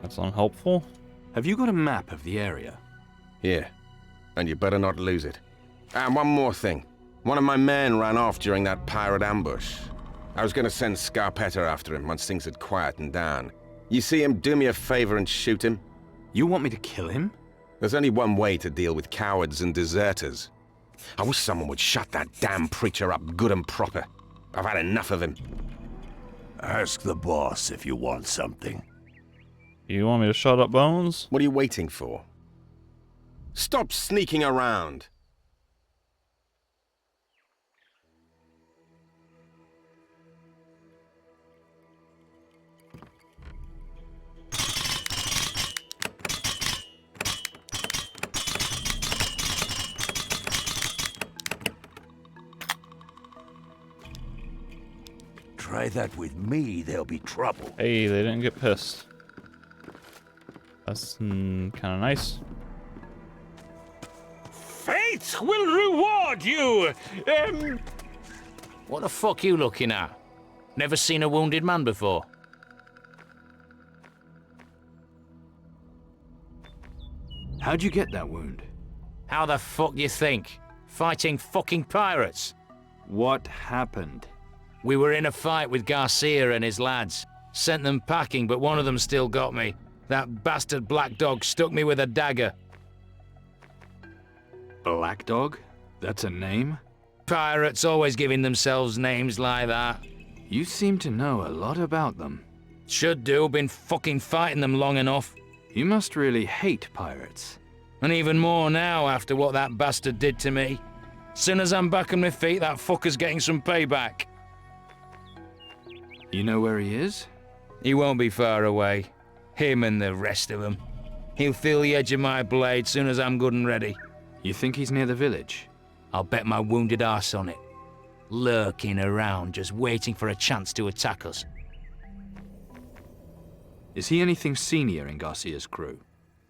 That's unhelpful. Have you got a map of the area? Here. And you better not lose it. And one more thing. One of my men ran off during that pirate ambush. I was gonna send Scarpetta after him once things had quietened down. You see him, do me a favor and shoot him? You want me to kill him? There's only one way to deal with cowards and deserters. I wish someone would shut that damn preacher up good and proper. I've had enough of him. Ask the boss if you want something. You want me to shut up, Bones? What are you waiting for? Stop sneaking around! Try that with me, there'll be trouble. Hey, they didn't get pissed. That's kind of nice. Fate will reward you! What the fuck you looking at? Never seen a wounded man before. How'd you get that wound? How the fuck you think? Fighting fucking pirates? What happened? We were in a fight with Garcia and his lads. Sent them packing, but one of them still got me. That bastard Black Dog stuck me with a dagger. Black Dog? That's a name? Pirates always giving themselves names like that. You seem to know a lot about them. Should do, been fucking fighting them long enough. You must really hate pirates. And even more now after what that bastard did to me. Soon as I'm back on my feet, that fucker's getting some payback. You know where he is? He won't be far away. Him and the rest of them. He'll feel the edge of my blade soon as I'm good and ready. You think he's near the village? I'll bet my wounded arse on it. Lurking around, just waiting for a chance to attack us. Is he anything senior in Garcia's crew?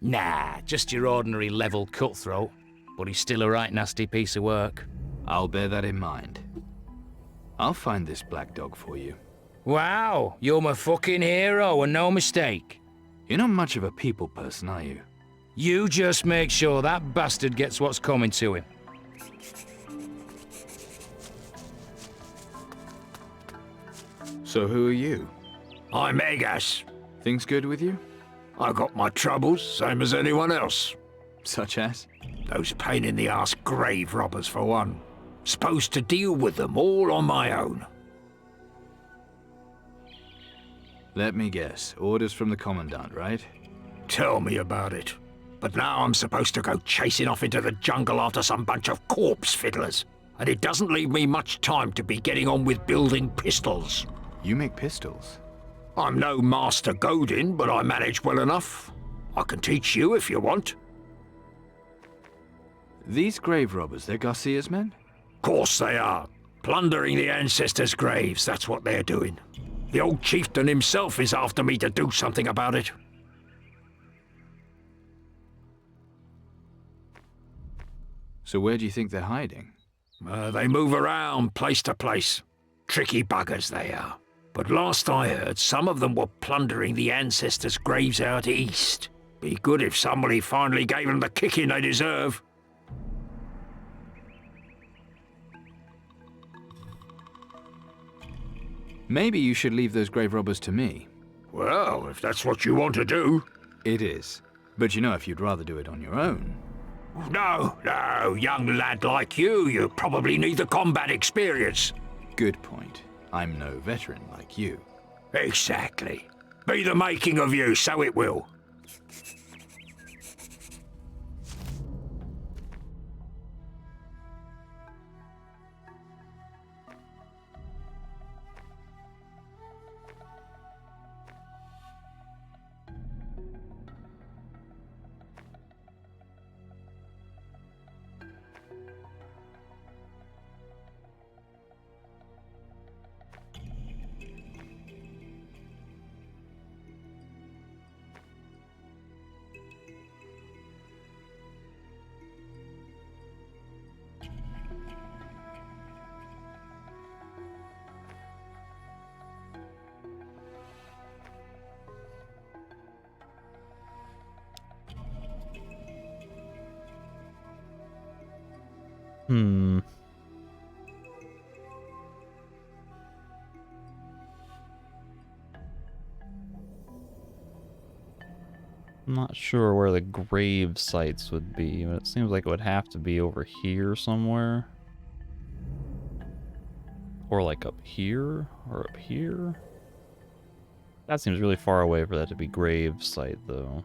Nah, just your ordinary level cutthroat. But he's still a right nasty piece of work. I'll bear that in mind. I'll find this black dog for you. Wow, you're my fucking hero and no mistake. You're not much of a people person, are you? You just make sure that bastard gets what's coming to him. So who are you? I'm Egas. Things good with you? I got my troubles, same as anyone else. Such as? Those pain-in-the-ass grave robbers, for one. Supposed to deal with them all on my own. Let me guess. Orders from the Commandant, right? Tell me about it. But now I'm supposed to go chasing off into the jungle after some bunch of corpse fiddlers. And it doesn't leave me much time to be getting on with building pistols. You make pistols? I'm no master Godin, but I manage well enough. I can teach you if you want. These grave robbers, they're Garcia's men? Course they are. Plundering the ancestors' graves, that's what they're doing. The old chieftain himself is after me to do something about it. So where do you think they're hiding? They move around place to place. Tricky buggers they are. But last I heard, some of them were plundering the ancestors' graves out east. Be good if somebody finally gave them the kicking they deserve. Maybe you should leave those grave robbers to me. Well, if that's what you want to do. It is. But you know, if you'd rather do it on your own. No, young lad like you probably need the combat experience. Good point. I'm no veteran like you. Exactly. Be the making of you, so it will. I'm not sure where the grave sites would be, but it seems like it would have to be over here somewhere. Or like up here, or up here. That seems really far away for that to be grave site, though.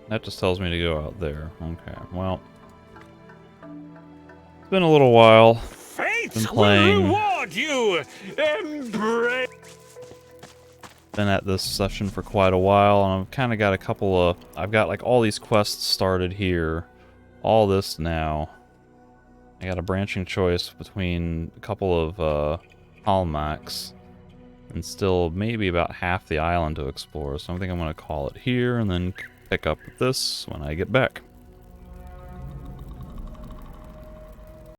That just tells me to go out there. Okay, well. It's been a little while. Fate been playing. Will reward you! Embrace! Been at this session for quite a while, and I've kind of got a couple of... I've got like all these quests started here. All this now. I got a branching choice between a couple of Hallmarks. And still maybe about half the island to explore, so I think I'm going to call it here and then pick up with this when I get back.